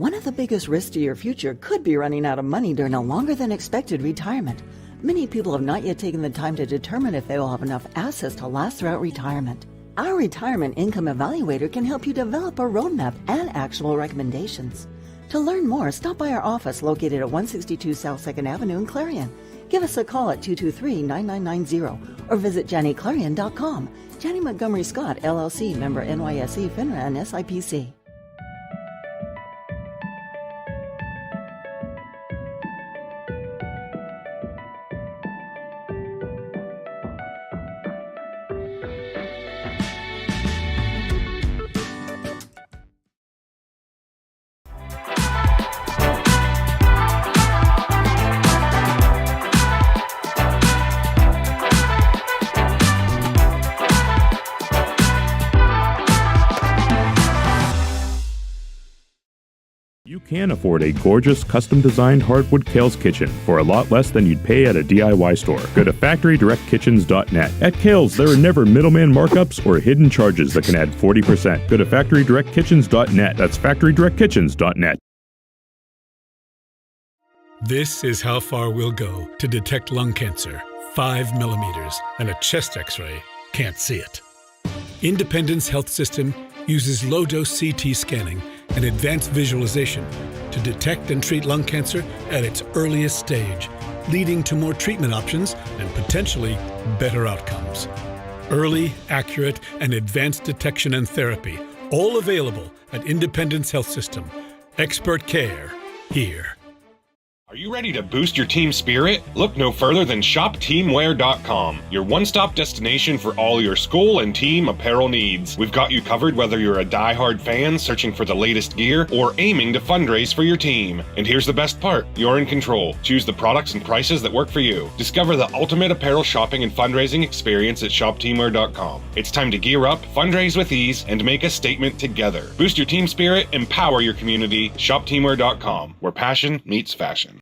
One of the biggest risks to your future could be running out of money during a longer than expected retirement. Many people have not yet taken the time to determine if they will have enough assets to last throughout retirement. Our Retirement Income Evaluator can help you develop a roadmap and actionable recommendations. To learn more, stop by our office located at 162 South 2nd Avenue in Clarion. Give us a call at 223-9990 or visit JannyClarion.com. Janney Montgomery Scott, LLC, member NYSE, FINRA, and SIPC. You can afford a gorgeous, custom-designed hardwood Kales kitchen for a lot less than you'd pay at a DIY store. Go to FactoryDirectKitchens.net. At Kales, there are never middleman markups or hidden charges that can add 40%. Go to FactoryDirectKitchens.net. That's FactoryDirectKitchens.net. This is how far we'll go to detect lung cancer. 5 millimeters, and a chest x-ray can't see it. Independence Health System uses low-dose CT scanning and advanced visualization to detect and treat lung cancer at its earliest stage, leading to more treatment options and potentially better outcomes. Early, accurate, and advanced detection and therapy, all available at Independence Health System. Expert care here. Are you ready to boost your team spirit? Look no further than ShopTeamwear.com, your one-stop destination for all your school and team apparel needs. We've got you covered whether you're a die-hard fan searching for the latest gear or aiming to fundraise for your team. And here's the best part, you're in control. Choose the products and prices that work for you. Discover the ultimate apparel shopping and fundraising experience at ShopTeamwear.com. It's time to gear up, fundraise with ease, and make a statement together. Boost your team spirit, empower your community. ShopTeamwear.com, where passion meets fashion.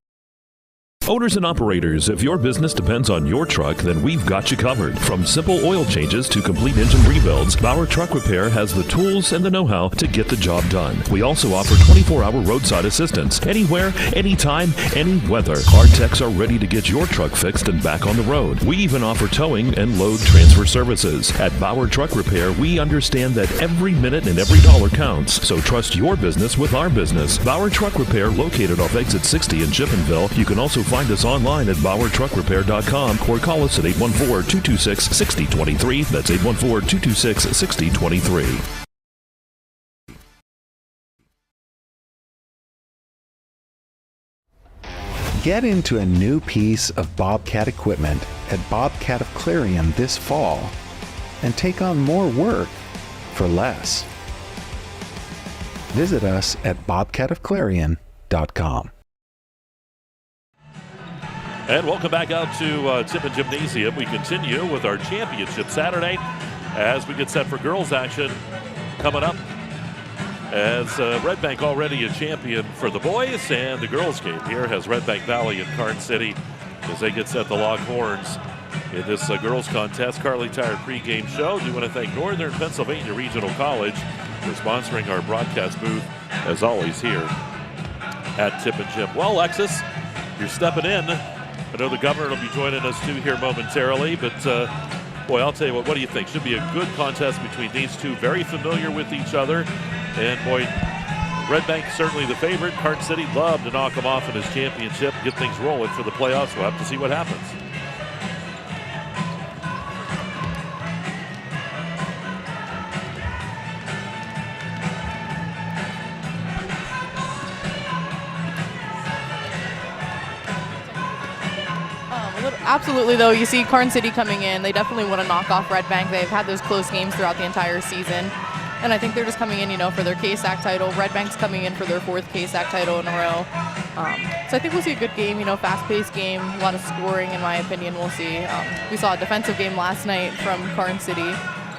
Owners and operators, if your business depends on your truck, then we've got you covered. From simple oil changes to complete engine rebuilds, Bauer Truck Repair has the tools and the know-how to get the job done. We also offer 24-hour roadside assistance. Anywhere, anytime, any weather. Our techs are ready to get your truck fixed and back on the road. We even offer towing and load transfer services. At Bauer Truck Repair, we understand that every minute and every dollar counts. So trust your business with our business. Bauer Truck Repair, located off exit 60 in Chippenville. You can also find us online at BauerTruckRepair.com or call us at 814-226-6023. That's 814-226-6023. Get into a new piece of Bobcat equipment at Bobcat of Clarion this fall and take on more work for less. Visit us at BobcatofClarion.com. And welcome back out to Tippin Gymnasium. We continue with our championship Saturday as we get set for girls action coming up. As Redbank already a champion for the boys, and the girls game here has Redbank Valley and Karns City as they get set the Longhorns in this girls contest. Carly Tire pregame show. Do want to thank Northern Pennsylvania Regional College for sponsoring our broadcast booth, as always, here at Tippin Gym. Well, Lexis, you're stepping in. I know the governor will be joining us too here momentarily, but boy, I'll tell you what do you think? Should be a good contest between these two, very familiar with each other. And boy, Redbank certainly the favorite. Karns City love to knock him off in his championship, get things rolling for the playoffs. We'll have to see what happens. Absolutely, though. You see Karns City coming in. They definitely want to knock off Redbank. They've had those close games throughout the entire season. And I think they're just coming in, for their KSAC title. Redbank's coming in for their 4th KSAC title in a row. So I think we'll see a good game, fast-paced game, a lot of scoring, in my opinion. We'll see. We saw a defensive game last night from Karns City,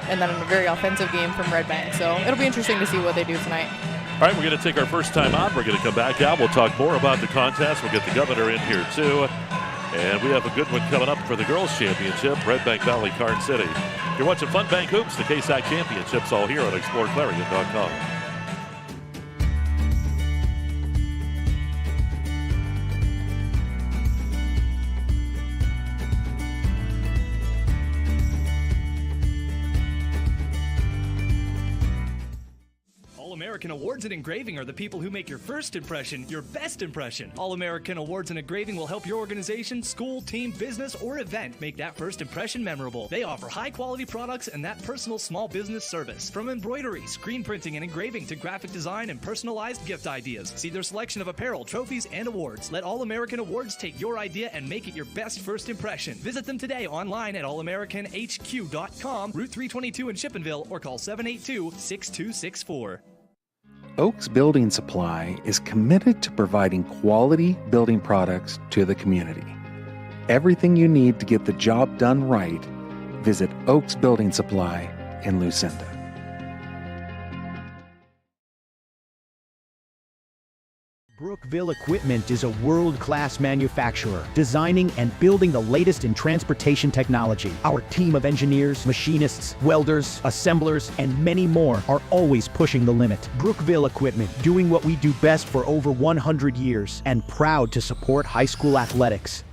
and then a very offensive game from Redbank. So it'll be interesting to see what they do tonight. All right, we're going to take our first time out. We're going to come back out. We'll talk more about the contest. We'll get the governor in here, too. And we have a good one coming up for the girls' championship, Redbank Valley, Karns City. You're watching Fun Bank Hoops, the KSAC championships, all here on exploreClarion.com. All-American Awards in Engraving are the people who make your first impression your best impression. All-American Awards in Engraving will help your organization, school, team, business, or event make that first impression memorable. They offer high-quality products and that personal small business service. From embroidery, screen printing, and engraving to graphic design and personalized gift ideas. See their selection of apparel, trophies, and awards. Let All-American Awards take your idea and make it your best first impression. Visit them today online at allamericanhq.com, Route 322 in Chippenville, or call 782-6264. Oaks Building Supply is committed to providing quality building products to the community. Everything you need to get the job done right, visit Oaks Building Supply in Lucinda. Brookville Equipment is a world-class manufacturer, designing and building the latest in transportation technology. Our team of engineers, machinists, welders, assemblers, and many more are always pushing the limit. Brookville Equipment, doing what we do best for over 100 years, and proud to support high school athletics.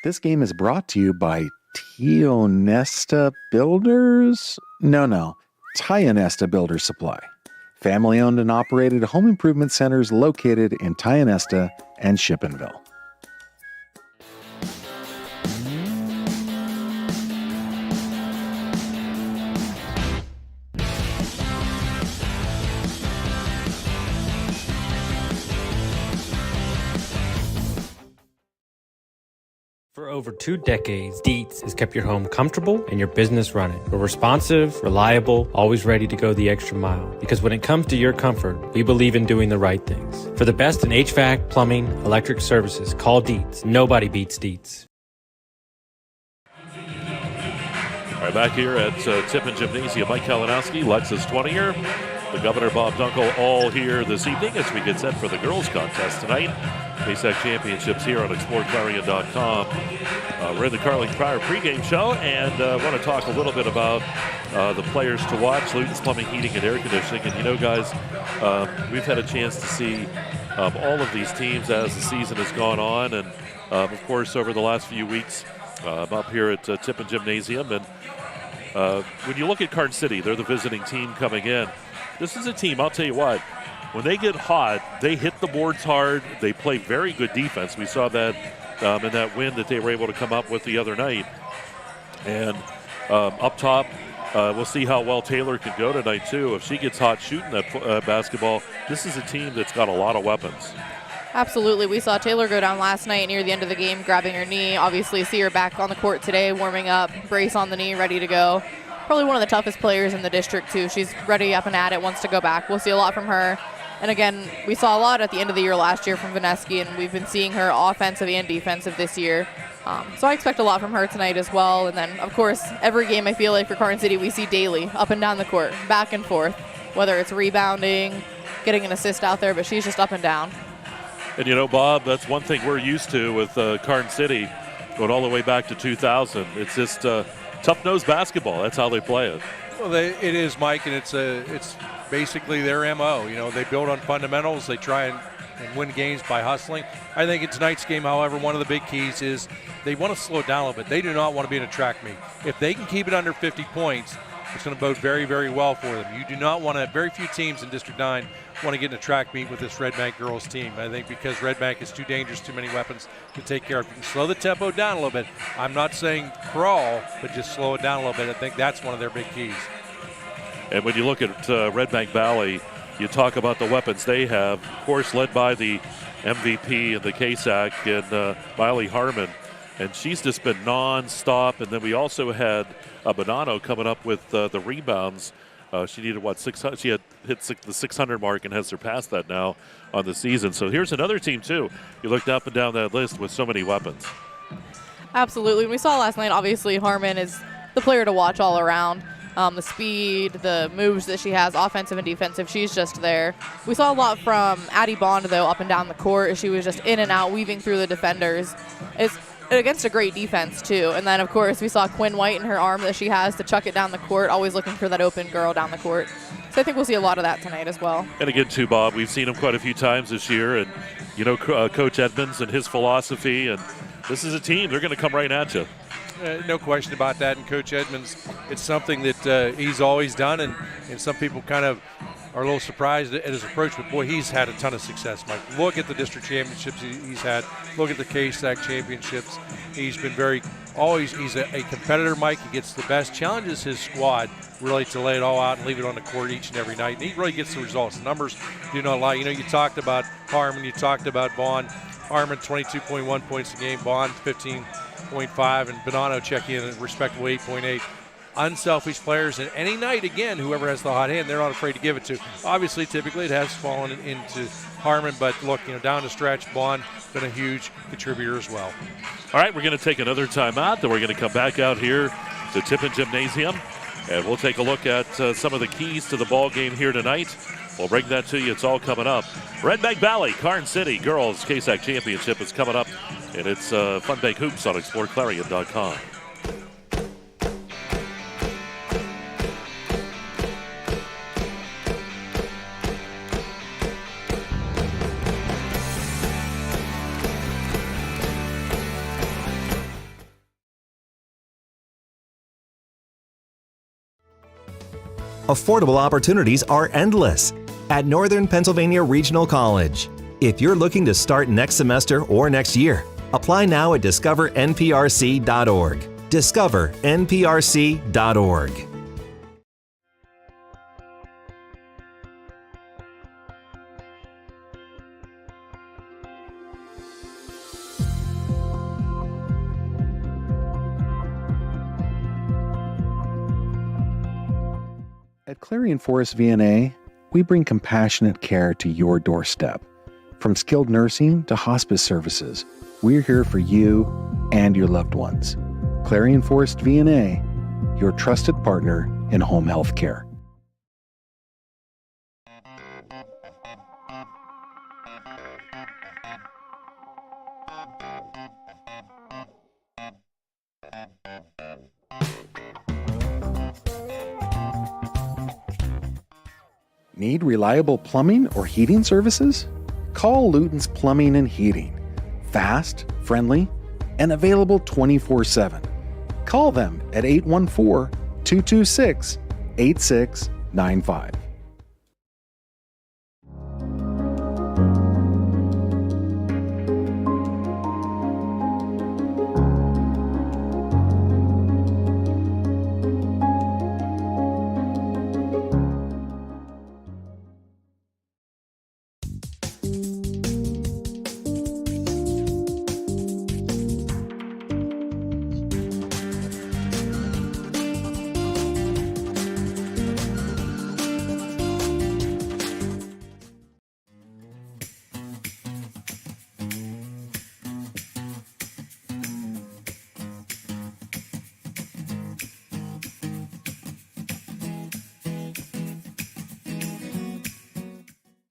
This game is brought to you by Tionesta Builders? No, Tionesta Builders Supply. Family-owned and operated home improvement centers located in Tionesta and Chippenville. For over 2 decades, Dietz has kept your home comfortable and your business running. We're responsive, reliable, always ready to go the extra mile. Because when it comes to your comfort, we believe in doing the right things. For the best in HVAC, plumbing, electric services, call Dietz. Nobody beats Dietz. All right, back here at Tippin Gymnasium, Mike Kalinowski, Lexis Twentier, the Governor Bob Dunkel, all here this evening as we get set for the girls' contest tonight. KSAC Championships here on exploreClarion.com. We're in the Carling Pryor pregame show and want to talk a little bit about the players to watch, Luton's Plumbing, Heating, and Air Conditioning. And you know, guys, we've had a chance to see all of these teams as the season has gone on. And, of course, over the last few weeks up here at Tippin Gymnasium. And when you look at Karns City, they're the visiting team coming in. This is a team, I'll tell you what, when they get hot, they hit the boards hard. They play very good defense. We saw that in that win that they were able to come up with the other night. And up top, we'll see how well Taylor can go tonight, too. If she gets hot shooting that basketball, this is a team that's got a lot of weapons. Absolutely. We saw Taylor go down last night near the end of the game, grabbing her knee. Obviously, see her back on the court today, warming up, brace on the knee, ready to go. Probably one of the toughest players in the district, too. She's ready up and at it, wants to go back. We'll see a lot from her. And again, we saw a lot at the end of the year last year from Vineski, and we've been seeing her offensive and defensive this year. So I expect a lot from her tonight as well. And then, of course, every game I feel like for Karns City we see daily, up and down the court, back and forth, whether it's rebounding, getting an assist out there, but she's just up and down. And, you know, Bob, that's one thing we're used to with Karns City going all the way back to 2000. It's just tough-nosed basketball. That's how they play it. Well, it is, Mike, and it's basically their MO. You know, they build on fundamentals. They try and win games by hustling. I think in tonight's game, however, one of the big keys is they want to slow it down a little bit. They do not want to be in a track meet. If they can keep it under 50 points, it's going to bode very, very well for them. You do not want to, very few teams in District 9 want to get in a track meet with this Redbank girls team. I think because Redbank is too dangerous, too many weapons to take care of. You can slow the tempo down a little bit. I'm not saying crawl, but just slow it down a little bit. I think that's one of their big keys. And when you look at Redbank Valley, you talk about the weapons they have, of course, led by the MVP and the KSAC and Miley Harmon. And she's just been non-stop. And then we also had Bonanno coming up with the rebounds. She needed, 600? She had hit the 600 mark and has surpassed that now on the season. So here's another team, too. You looked up and down that list with so many weapons. Absolutely. We saw last night, obviously, Harmon is the player to watch all around. The speed, the moves that she has, offensive and defensive, she's just there. We saw a lot from Addie Bond, though, up and down the court. She was just in and out, weaving through the defenders. It's against a great defense, too. And then, of course, we saw Quinn White and her arm that she has to chuck it down the court, always looking for that open girl down the court. So I think we'll see a lot of that tonight as well. And again, too, Bob, we've seen him quite a few times this year. And, you know, Coach Edmonds and his philosophy. And this is a team. They're going to come right at you. No question about that. And Coach Edmonds, it's something that he's always done. And some people kind of are a little surprised at his approach, but boy, he's had a ton of success, Mike. Look at the district championships he's had. Look at the KSAC championships. He's been he's a competitor, Mike. He gets the best, challenges his squad really to lay it all out and leave it on the court each and every night. And he really gets the results. The numbers do not lie. You know, you talked about Harmon, you talked about Vaughn. Harmon, 22.1 points a game. Vaughn, 15.5. And Bonanno checking in at respectable 8.8. Unselfish players, and any night, again, whoever has the hot hand, they're not afraid to give it to. Obviously, typically, it has fallen into Harmon, but look, you know, down the stretch, Bond been a huge contributor as well. All right, we're going to take another timeout, then we're going to come back out here to Tippin Gymnasium, and we'll take a look at some of the keys to the ball game here tonight. We'll bring that to you. It's all coming up. Redbank Valley, Karns City Girls KSAC Championship is coming up, and it's Fun Bank Hoops on exploreClarion.com. Affordable opportunities are endless at Northern Pennsylvania Regional College. If you're looking to start next semester or next year, apply now at discovernprc.org. discovernprc.org. At Clarion Forest VNA, we bring compassionate care to your doorstep. From skilled nursing to hospice services, we're here for you and your loved ones. Clarion Forest VNA, your trusted partner in home health care. Need reliable plumbing or heating services? Call Luton's Plumbing and Heating. Fast, friendly, and available 24/7. Call them at 814-226-8695.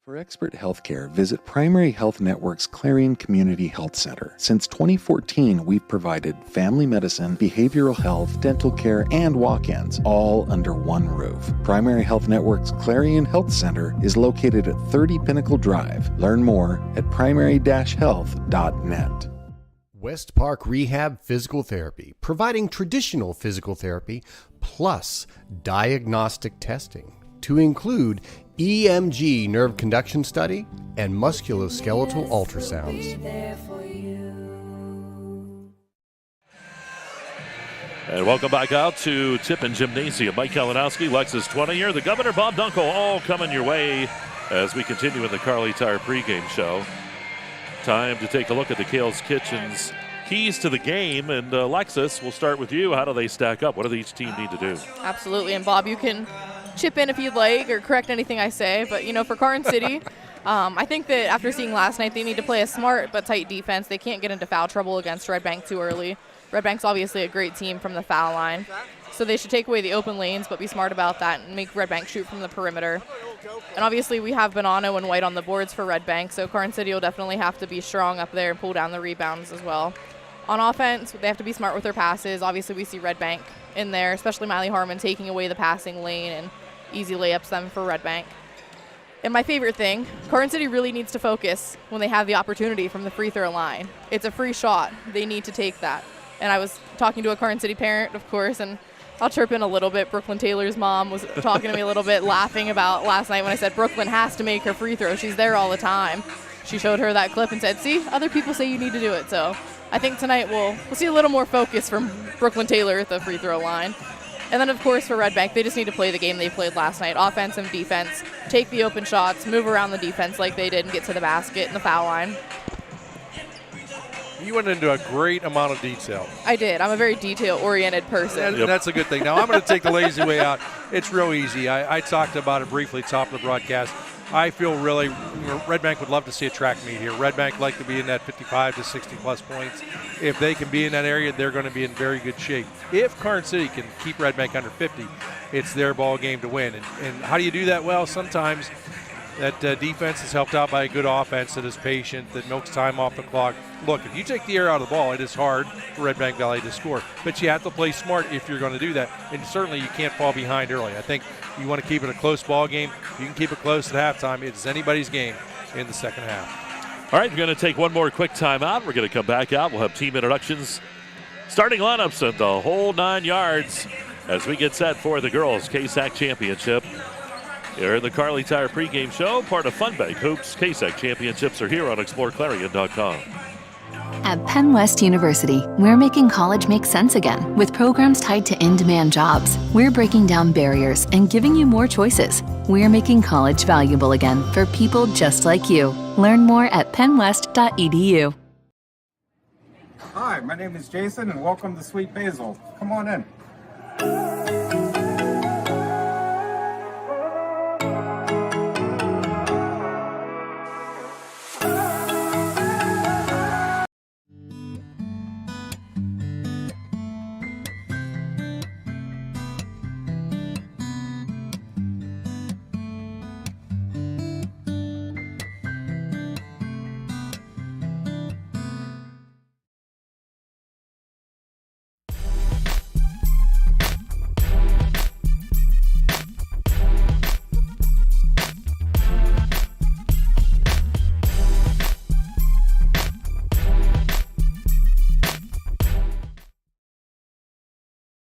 For expert healthcare, visit Primary Health Network's Clarion Community Health Center. Since 2014, we've provided family medicine, behavioral health, dental care, and walk-ins, all under one roof. Primary Health Network's Clarion Health Center is located at 30 Pinnacle Drive. Learn more at primary-health.net. West Park Rehab Physical Therapy, providing traditional physical therapy plus diagnostic testing to include EMG nerve conduction study and musculoskeletal ultrasounds. And welcome back out to Tippin Gymnasium. Mike Kalinowski, Lexis Twentier, the Governor Bob Dunkel, all coming your way as we continue in the Carly Tire pregame show. Time to take a look at the Kales Kitchen's keys to the game. And Lexis, we'll start with you. How do they stack up? What do each team need to do? Absolutely. And Bob, you can chip in if you'd like or correct anything I say. But, for Karns City, I think that after seeing last night, they need to play a smart but tight defense. They can't get into foul trouble against Redbank too early. Redbank's obviously a great team from the foul line. So they should take away the open lanes, but be smart about that and make Redbank shoot from the perimeter. And obviously we have Bonanno and White on the boards for Redbank, so Karns City will definitely have to be strong up there and pull down the rebounds as well. On offense, they have to be smart with their passes. Obviously we see Redbank in there, especially Miley Harmon taking away the passing lane and easy layups them for Redbank. And my favorite thing, Karns City really needs to focus when they have the opportunity from the free throw line. It's a free shot. They need to take that. And I was talking to a Karns City parent, of course, and I'll chirp in a little bit. Brooklyn Taylor's mom was talking to me a little bit, laughing about last night when I said Brooklyn has to make her free throw. She's there all the time. She showed her that clip and said, see, other people say you need to do it. So I think tonight we'll see a little more focus from Brooklyn Taylor at the free throw line. And then, of course, for Redbank, they just need to play the game they played last night. Offense and defense. Take the open shots, move around the defense like they did, and get to the basket and the foul line. You went into a great amount of detail. I did. I'm a very detail-oriented person. And that's a good thing. Now, I'm going to take the lazy way out. It's real easy. I talked about it briefly top of the broadcast. I feel really Redbank would love to see a track meet here. Redbank like to be in that 55 to 60-plus points. If they can be in that area, they're going to be in very good shape. If Karns City can keep Redbank under 50, it's their ball game to win. And how do you do that? Well, sometimes that defense is helped out by a good offense that is patient, that milks time off the clock. Look, if you take the air out of the ball, it is hard for Redbank Valley to score. But you have to play smart if you're going to do that. And certainly you can't fall behind early. I think you want to keep it a close ball game. You can keep it close at halftime. It's anybody's game in the second half. All right, we're going to take one more quick timeout. We're going to come back out. We'll have team introductions, starting lineups, and the whole 9 yards as we get set for the girls' KSAC championship. Here in the Carly Tire pregame show, part of Funbank Hoops. KSAC championships are here on exploreClarion.com. At PennWest University, we're making college make sense again with programs tied to in-demand jobs. We're breaking down barriers and giving you more choices. We're making college valuable again for people just like you. Learn more at pennwest.edu. Hi, my name is Jason, and welcome to Sweet Basil. Come on in.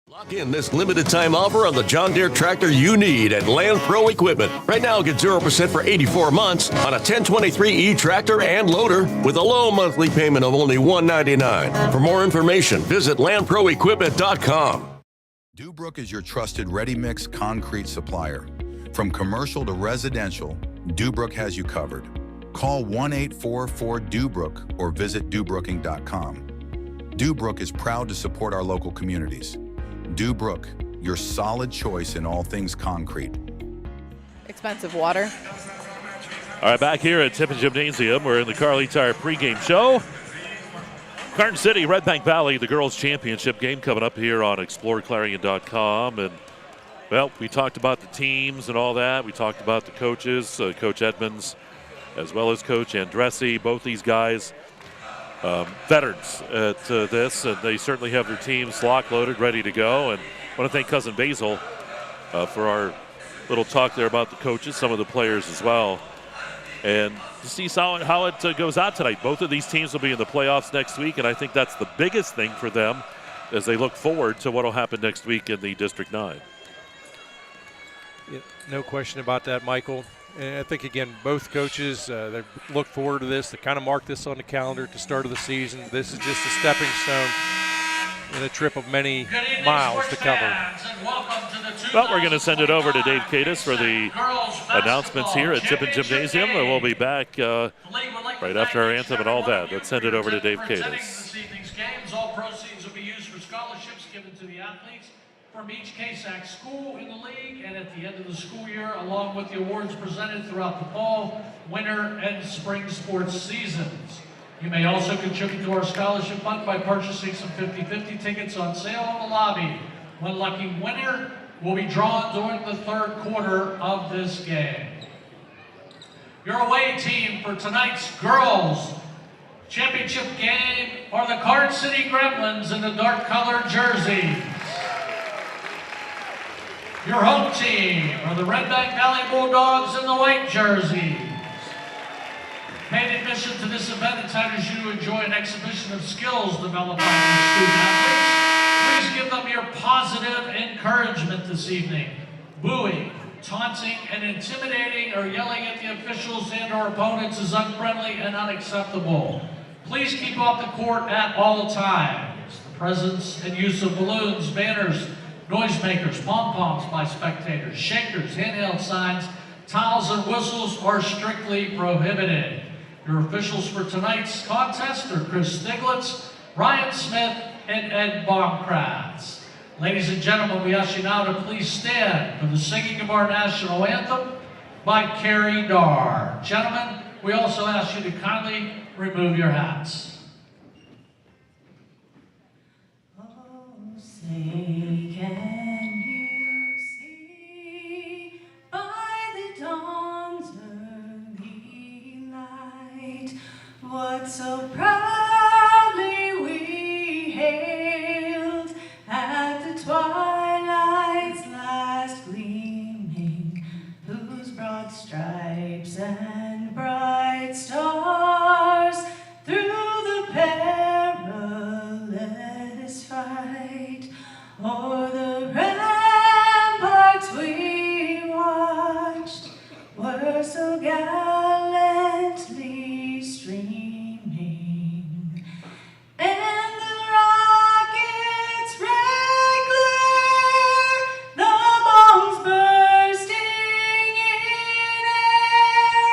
Lock in this limited time offer on the John Deere tractor you need at Land Pro Equipment. Right now, get 0% for 84 months on a 1023E tractor and loader with a low monthly payment of only $199. For more information, visit landproequipment.com. Dubrook is your trusted ready-mix concrete supplier. From commercial to residential, Dubrook has you covered. Call 1-844-DUBROOK or visit dubrooking.com. Dubrook is proud to support our local communities. Dubrook, your solid choice in all things concrete. Expensive water. All right, back here at Tippin Gymnasium, we're in the Carly Tire pregame show. Karns City, Redbank Valley, the girls' championship game coming up here on exploreClarion.com. And, well, we talked about the teams and all that. We talked about the coaches, Coach Edmonds, as well as Coach Andressi. Both these guys, veterans at this, and they certainly have their teams lock-loaded, ready to go. And I want to thank Cousin Basil for our little talk there about the coaches, some of the players as well. And to see how it goes out tonight. Both of these teams will be in the playoffs next week, and I think that's the biggest thing for them as they look forward to what will happen next week in the District 9. Yeah, no question about that, Michael. And I think, again, both coaches, they look forward to this. They kind of mark this on the calendar at the start of the season. This is just a stepping stone in a trip of many miles to cover. Well, we're going to send it over to Dave Kadis for the announcements here at Tippin Gymnasium, and we'll be back right after our anthem and all that. Let's send it over to Dave Kadis. This evening's games, all proceeds will be used for scholarships given to the athletes from each KSAC school in the league, and at the end of the school year, along with the awards presented throughout the fall, winter, and spring sports seasons. You may also contribute to our scholarship fund by purchasing some 50-50 tickets on sale in the lobby. One lucky winner will be drawn during the third quarter of this game. Your away team for tonight's girls championship game are the Karns City Gremlins in the dark-colored jerseys. Your home team are the Redbank Valley Bulldogs in the white jerseys. Paid admission to this event entitles you to enjoy an exhibition of skills developed by these student athletes. Please give them your positive encouragement this evening. Booing, taunting, and intimidating or yelling at the officials and or opponents is unfriendly and unacceptable. Please keep off the court at all times. The presence and use of balloons, banners, noisemakers, pom-poms by spectators, shakers, handheld signs, towels, and whistles are strictly prohibited. Your officials for tonight's contest are Chris Stiglitz, Ryan Smith, and Ed Baumkratz. Ladies and gentlemen, we ask you now to please stand for the singing of our national anthem by Carrie Dar. Gentlemen, we also ask you to kindly remove your hats. Say, can you see by the dawn's early light what so proudly we hailed at the twilight's last gleaming, whose broad stripes and bright stars through the perilous fight o'er the ramparts we watched were so gallantly streaming, and the rockets' red glare, the bombs bursting in air,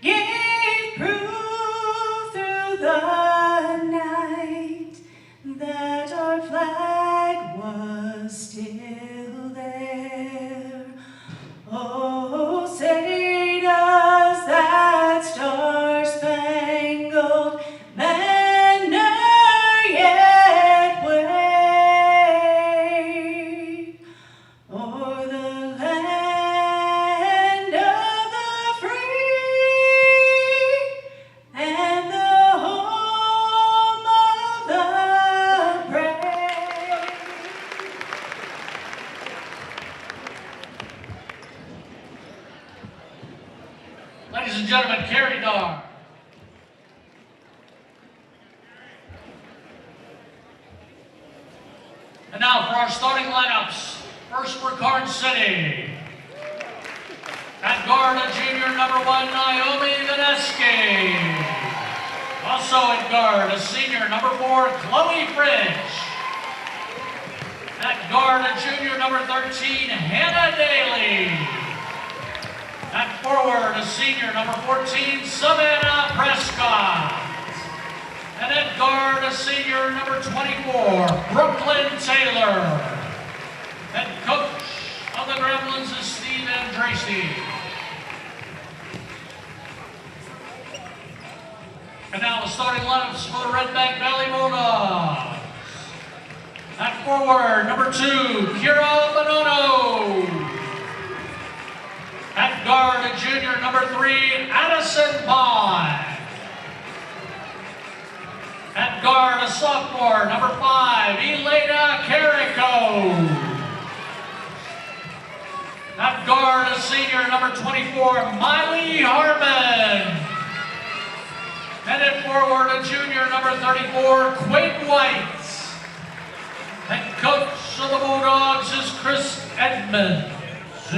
gave proof through the night that our flag was still there. Oh, say does that star-spangled banner yet wave o'er the land of the free and the home of the brave? Ladies and gentlemen, Carrie Dar. And now for our starting lineups. First for Karns City. At guard, a junior number 1, Naomi Vaneski. Also at guard, a senior number 4, Chloe Fridge. At guard, a junior number 13, Hannah Daly. At forward, a senior number 14, Savannah Prescott. And at guard, a senior number 24, Brooklyn Taylor. And coach of the Gremlins is Steve Andrasey. And now the starting lineups for the Redbank Valley Bulldogs. At forward, number 2, Kira Bonono. At guard, a junior number 3, Addison Bond. At guard, a sophomore, number 5, Elena Carrico. At guard, a senior, number 24, Miley Harmon. And at forward, a junior, number 34, Quinn White. And coach of the Bulldogs is Chris Edmonds.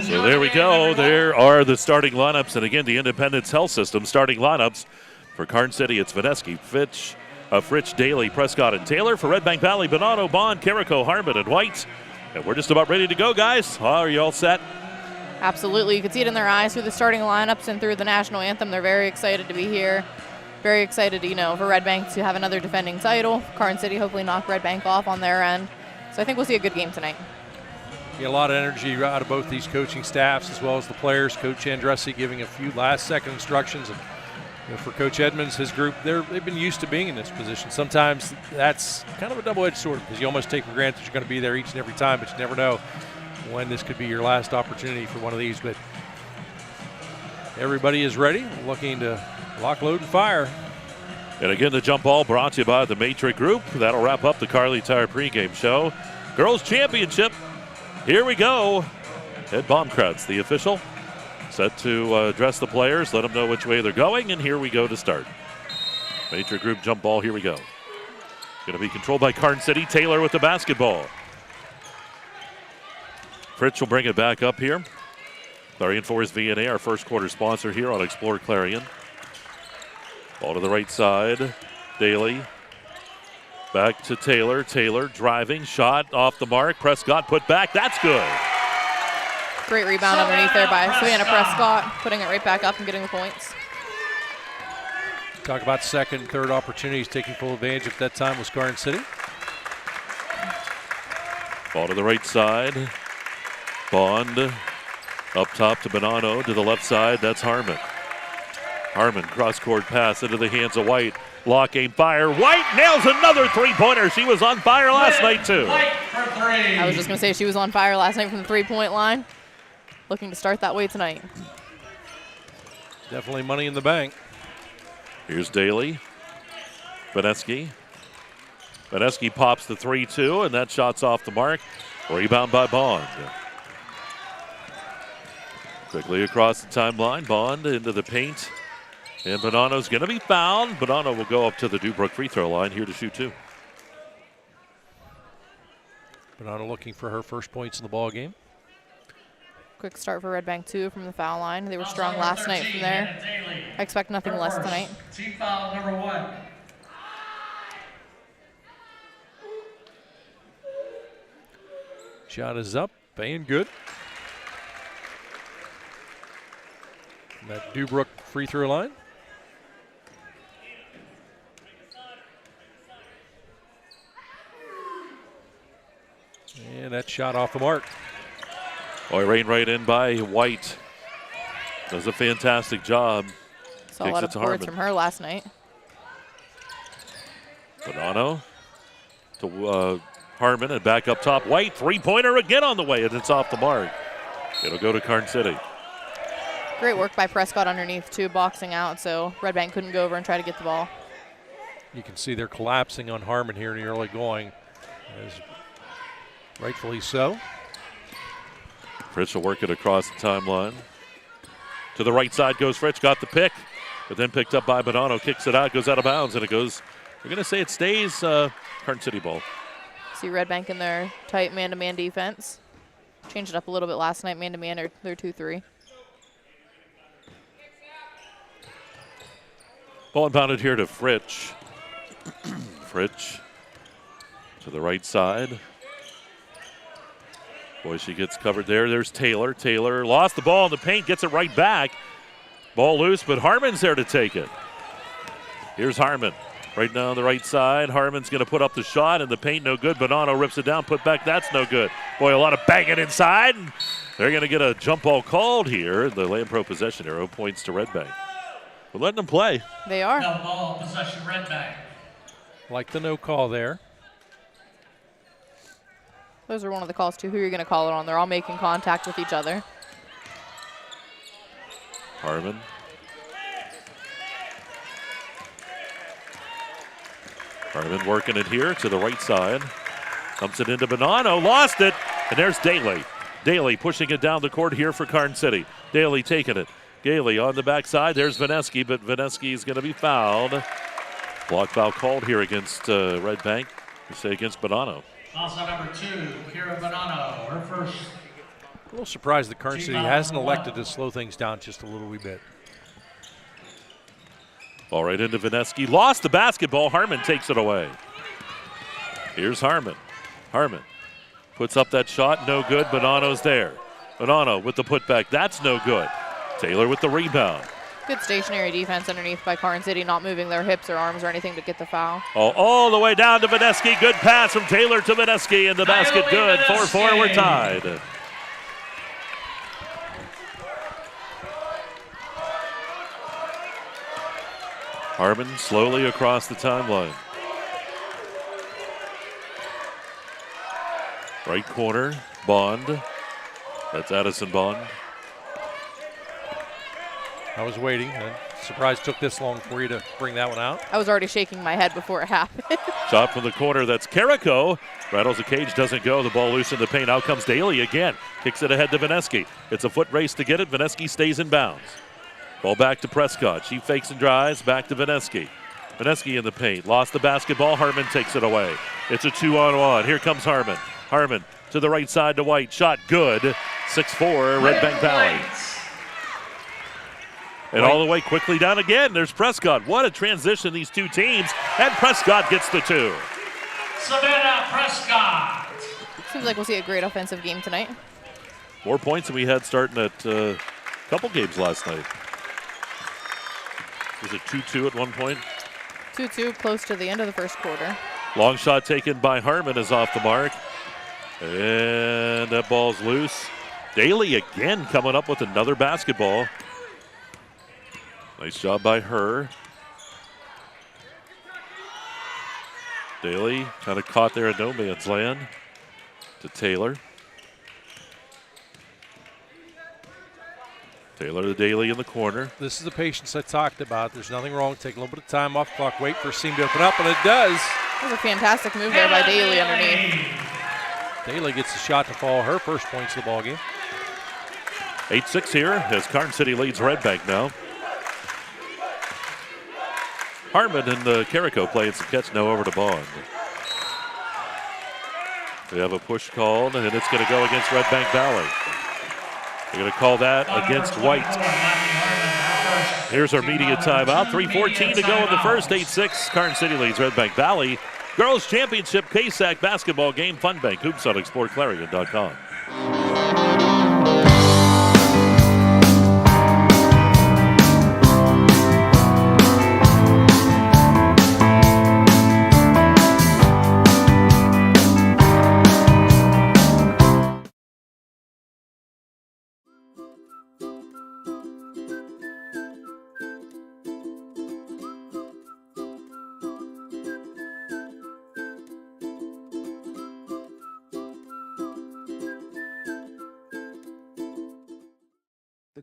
So there we go. There are the starting lineups. And again, the Independence Health System starting lineups. For Karns City, it's Vaneski, Fitch, of Fritch, Daly, Prescott, and Taylor. For Redbank Valley, Bonanno, Bond, Carrico, Harmon, and White. And we're just about ready to go, guys. Are you all set? Absolutely. You can see it in their eyes through the starting lineups and through the national anthem. They're very excited to be here. Very excited, for Redbank to have another defending title. Karns City hopefully knock Redbank off on their end. So I think we'll see a good game tonight. A lot of energy out of both these coaching staffs as well as the players. Coach Andressi giving a few last-second instructions. And, for Coach Edmonds, his group, they've been used to being in this position. Sometimes that's kind of a double-edged sword because you almost take for granted you're going to be there each and every time, but you never know when this could be your last opportunity for one of these. But everybody is ready, looking to lock, load, and fire. And again, the jump ball brought to you by the Matrix Group. That'll wrap up the Carly Tire pregame show. Girls Championship. Here we go. Ed Baumkratz, the official, set to address the players, let them know which way they're going, and here we go to start. Matrix Group jump ball, here we go. Going to be controlled by Karns City. Taylor with the basketball. Fritch will bring it back up here. Clarion Forest VNA, our first quarter sponsor here on Explore Clarion. Ball to the right side. Daly. Back to Taylor. Taylor driving. Shot off the mark. Prescott put back. That's good. Great rebound underneath there by Savannah Prescott, putting it right back up and getting the points. Talk about second, third opportunities, taking full advantage of that time was Karns City. Ball to the right side. Bond up top to Bonanno. To the left side, that's Harmon. Harmon, cross-court pass into the hands of White. Lock, aim, fire. White nails another three-pointer. She was on fire last night, too. I was just going to say she was on fire last night from the three-point line. Looking to start that way tonight. Definitely money in the bank. Here's Daly. Vaneski. Vaneski pops the 3-2, and that shot's off the mark. Rebound by Bond. Quickly across the timeline. Bond into the paint. And Bonanno's going to be fouled. Bonanno will go up to the Dubrook free throw line here to shoot two. Bonanno looking for her first points in the ball game. Quick start for Redbank, too, from the foul line. They were strong last night from there. I expect nothing less tonight. Team foul number 1. Shot is up, and good. From that Dubrook free throw line. And that shot off the mark. Rained right in by White. Does a fantastic job. Saw a lot of boards from her last night. Bonanno to Harmon and back up top. White, three-pointer again on the way, and it's off the mark. It'll go to Karns City. Great work by Prescott underneath, too, boxing out, so Redbank couldn't go over and try to get the ball. You can see they're collapsing on Harmon here in the early going, as rightfully so. Fritch will work it across the timeline. To the right side goes Fritch, got the pick, but then picked up by Bonanno, kicks it out, goes out of bounds, and it goes, we're going to say it stays Karns City ball. See Redbank in their tight man-to-man defense. Changed it up a little bit last night, man-to-man, they're 2-3. Ball inbounded here to Fritch. Fritch to the right side. Boy, she gets covered there. There's Taylor. Taylor lost the ball in the paint, gets it right back. Ball loose, but Harmon's there to take it. Here's Harmon. Right now on the right side. Harmon's going to put up the shot in the paint. No good. Bonanno rips it down. Put back. That's no good. Boy, a lot of banging inside. They're going to get a jump ball called here. The Land Pro possession arrow points to Redbank. We're letting them play. They are. No ball possession Redbank. Like the no call there. Those are one of the calls, too. Who are you going to call it on? They're all making contact with each other. Harmon. Harmon working it here to the right side. Dumps it into Bonanno. Lost it. And there's Daly. Daly pushing it down the court here for Karns City. Daly taking it. Gailey on the backside. There's Vaneski, but Vaneski is going to be fouled. Block foul called here against Redbank. We say against Bonanno. Also number 2, Kira Bonanno, her first. A little surprised that Karns City hasn't elected to slow things down just a little wee bit. Ball right into Vineski. Lost the basketball. Harmon takes it away. Here's Harmon. Harmon puts up that shot. No good. Bonanno's there. Bonanno with the putback. That's no good. Taylor with the rebound. Good stationary defense underneath by Karns City, not moving their hips or arms or anything to get the foul. All the way down to Vineski. Good pass from Taylor to Vineski, and the basket good. 4-4, we're tied. Harmon slowly across the timeline. Right corner, Bond. That's Addison Bond. I was waiting. Surprised took this long for you to bring that one out. I was already shaking my head before it happened. Shot from the corner, that's Carrico. Rattles the cage, doesn't go. The ball loose in the paint. Out comes Daly again. Kicks it ahead to Vineski. It's a foot race to get it. Vineski stays in bounds. Ball back to Prescott. She fakes and drives. Back to Vineski. Vineski in the paint. Lost the basketball. Harmon takes it away. It's a 2-on-1. Here comes Harmon. Harmon to the right side to White. Shot good. 6-4, Redbank Valley. And all the way quickly down again. There's Prescott. What a transition, these two teams. And Prescott gets the 2. Savannah Prescott. Seems like we'll see a great offensive game tonight. 4 points than we had starting at a couple games last night. Was it 2-2 at one point? 2-2, close to the end of the first quarter. Long shot taken by Harmon is off the mark. And that ball's loose. Daly again coming up with another basketball. Nice job by her. Daly kind of caught there in no man's land to Taylor. Taylor to Daly in the corner. This is the patience I talked about. There's nothing wrong. Take a little bit of time off clock. Wait for a seam to open up, and it does. That was a fantastic move there by Daly underneath. Daly gets the shot to fall. Her first points of the ballgame. 8-6 here as Karns City leads Redbank now. Harmon and Carrico playing some catch now over to Bond. We have a push called, and it's going to go against Redbank Valley. They're going to call that against White. Here's our media timeout. 3:14 to go in the first. 8-6. Karns City leads Redbank Valley. Girls Championship KSAC basketball game. Fun Bank. Hoops on exploreClarion.com.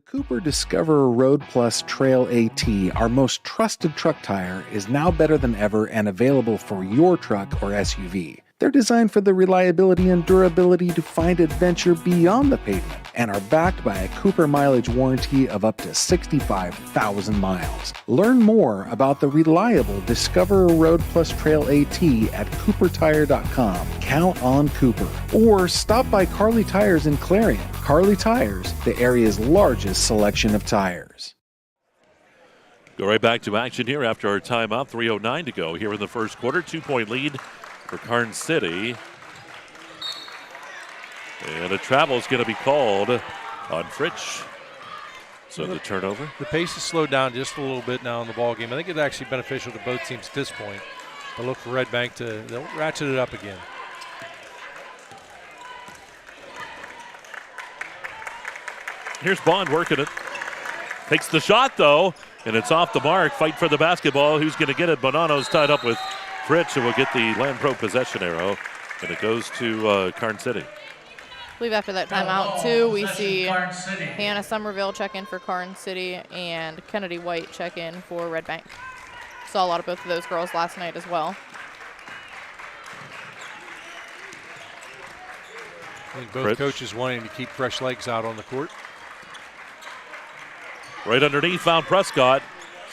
Cooper Discoverer Road Plus Trail AT, our most trusted truck tire, is now better than ever and available for your truck or SUV. They're designed for the reliability and durability to find adventure beyond the pavement and are backed by a Cooper mileage warranty of up to 65,000 miles. Learn more about the reliable Discoverer Road Plus Trail AT at CooperTire.com. Count on Cooper. Or stop by Carly Tires in Clarion. Carly Tires, the area's largest selection of tires. Go right back to action here after our timeout. 3:09 to go here in the first quarter. 2-point lead for Karns City. And a travel is going to be called on Fritsch. So the turnover. The pace has slowed down just a little bit now in the ball game. I think it's actually beneficial to both teams at this point. But look for Redbank they'll ratchet it up again. Here's Bond working it. Takes the shot, though, and it's off the mark. Fight for the basketball. Who's going to get it? Bonanno's tied up with Fritsch, and will get the Land Pro possession arrow, and it goes to Karns City. I believe after that timeout, too, we see Hannah Somerville check in for Karns City and Kennedy White check in for Redbank. Saw a lot of both of those girls last night as well. I think both coaches wanting to keep fresh legs out on the court. Right underneath, found Prescott.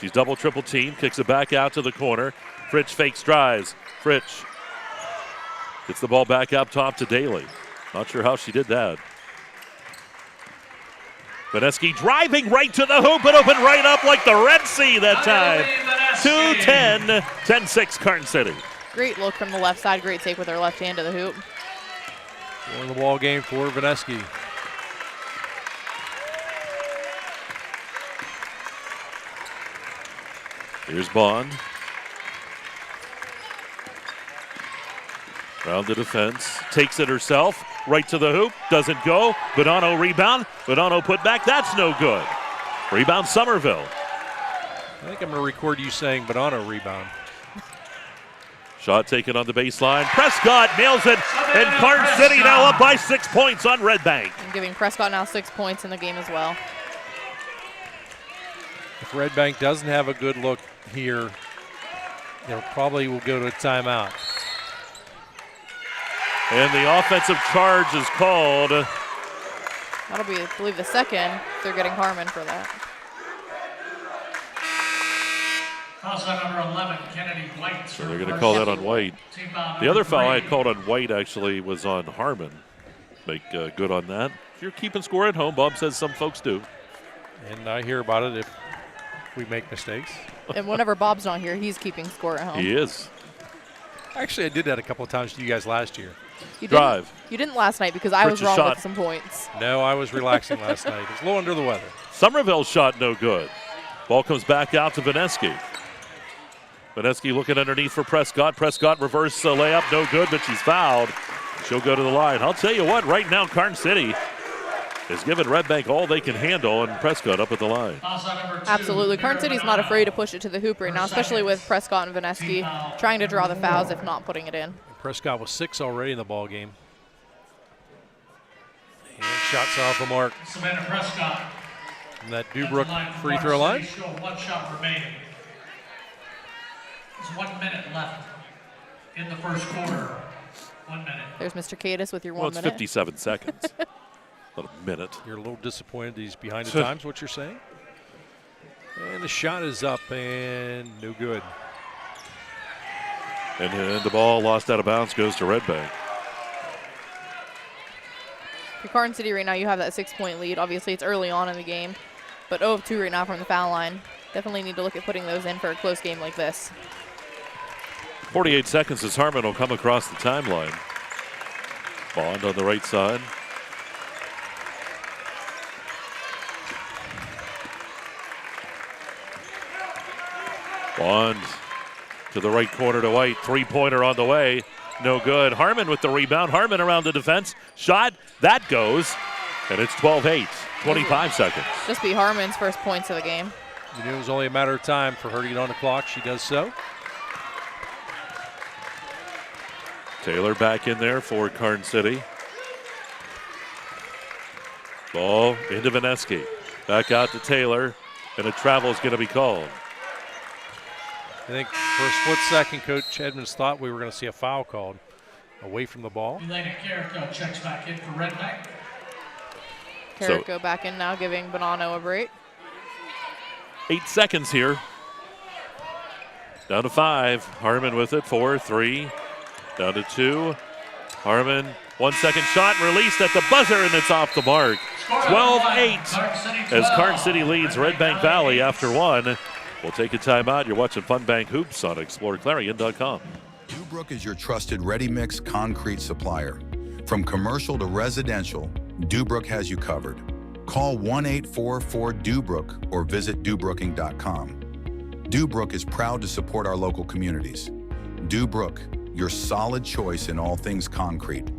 She's double, triple team, kicks it back out to the corner. Fritsch fakes, drives. Fritsch gets the ball back up top to Daly. Not sure how she did that. Vineski driving right to the hoop and open right up like the Red Sea that time. 2-10, 10-6 Karns City. Great look from the left side. Great take with her left hand to the hoop. Won the ball game for Vineski. Here's Bond. Round the defense. Takes it herself. Right to the hoop. Doesn't go. Bonanno rebound. Bonanno put back. That's no good. Rebound Somerville. I think I'm going to record you saying Bonanno rebound. Shot taken on the baseline. Prescott nails it. And Karns City now up by 6 points on Redbank. And giving Prescott now 6 points in the game as well. If Redbank doesn't have a good look here, they probably will go to a timeout. And the offensive charge is called. That'll be, I believe, the second. They're getting Harmon for that. Foul shot number 11, Kennedy White. So they're going to call that on White. The other foul I had called on White actually was on Harmon. Make good on that. If you're keeping score at home, Bob says some folks do. And I hear about it if we make mistakes. And whenever Bob's not here, he's keeping score at home. He is. Actually, I did that a couple of times to you guys last year. Drive. You didn't last night because I was wrong with some points. No, I was relaxing last night. It was a little under the weather. Somerville's shot no good. Ball comes back out to Vineski. Vineski looking underneath for Prescott. Prescott reverse layup, no good, but she's fouled. She'll go to the line. I'll tell you what, right now Karns City is giving Redbank all they can handle, and Prescott up at the line. Absolutely. Karns City's not afraid to push it to the hoop right now, especially with Prescott and Vineski trying to draw the fouls, if not putting it in. Prescott was 6 already in the ball game. And shots off the mark. Savannah Prescott. From that Dubrook free throw line. One shot remaining. There's 1 minute left in the first quarter. 1 minute. There's Mr. Cadis with your 1 minute. Well, it's 57 seconds. Not a minute. You're a little disappointed he's behind the times, what you're saying? And the shot is up and no good. And the ball lost out of bounds goes to Redbank. For Karns City right now, you have that 6 point lead. Obviously, it's early on in the game, but 0 of 2 right now from the foul line. Definitely need to look at putting those in for a close game like this. 48 seconds as Harmon will come across the timeline. Bond on the right side. Bond to the right corner to White. Three-pointer on the way. No good. Harmon with the rebound. Harmon around the defense. Shot. That goes. And it's 12-8. 25 seconds. Just be Harmon's first points of the game. You knew it was only a matter of time for her to get on the clock. She does so. Taylor back in there for Karns City. Ball into Vineski. Back out to Taylor. And a travel is going to be called. I think for a split second, Coach Edmonds thought we were going to see a foul called away from the ball. Elena Carrico checks back in for Redbank. Carrico back in now, giving Bonanno a break. 8 seconds here. Down to 5. Harmon with it. 4, 3. Down to 2. Harmon, 1 second shot released at the buzzer, and it's off the mark. 12-8 as Karns City leads Redbank Valley after 1. We'll take a timeout. You're watching Fun Bank Hoops on exploreClarion.com. Dubrook is your trusted ready-mix concrete supplier. From commercial to residential, Dubrook has you covered. Call 1-844-DUBROOK or visit DuBrooking.com. Dubrook is proud to support our local communities. Dubrook, your solid choice in all things concrete.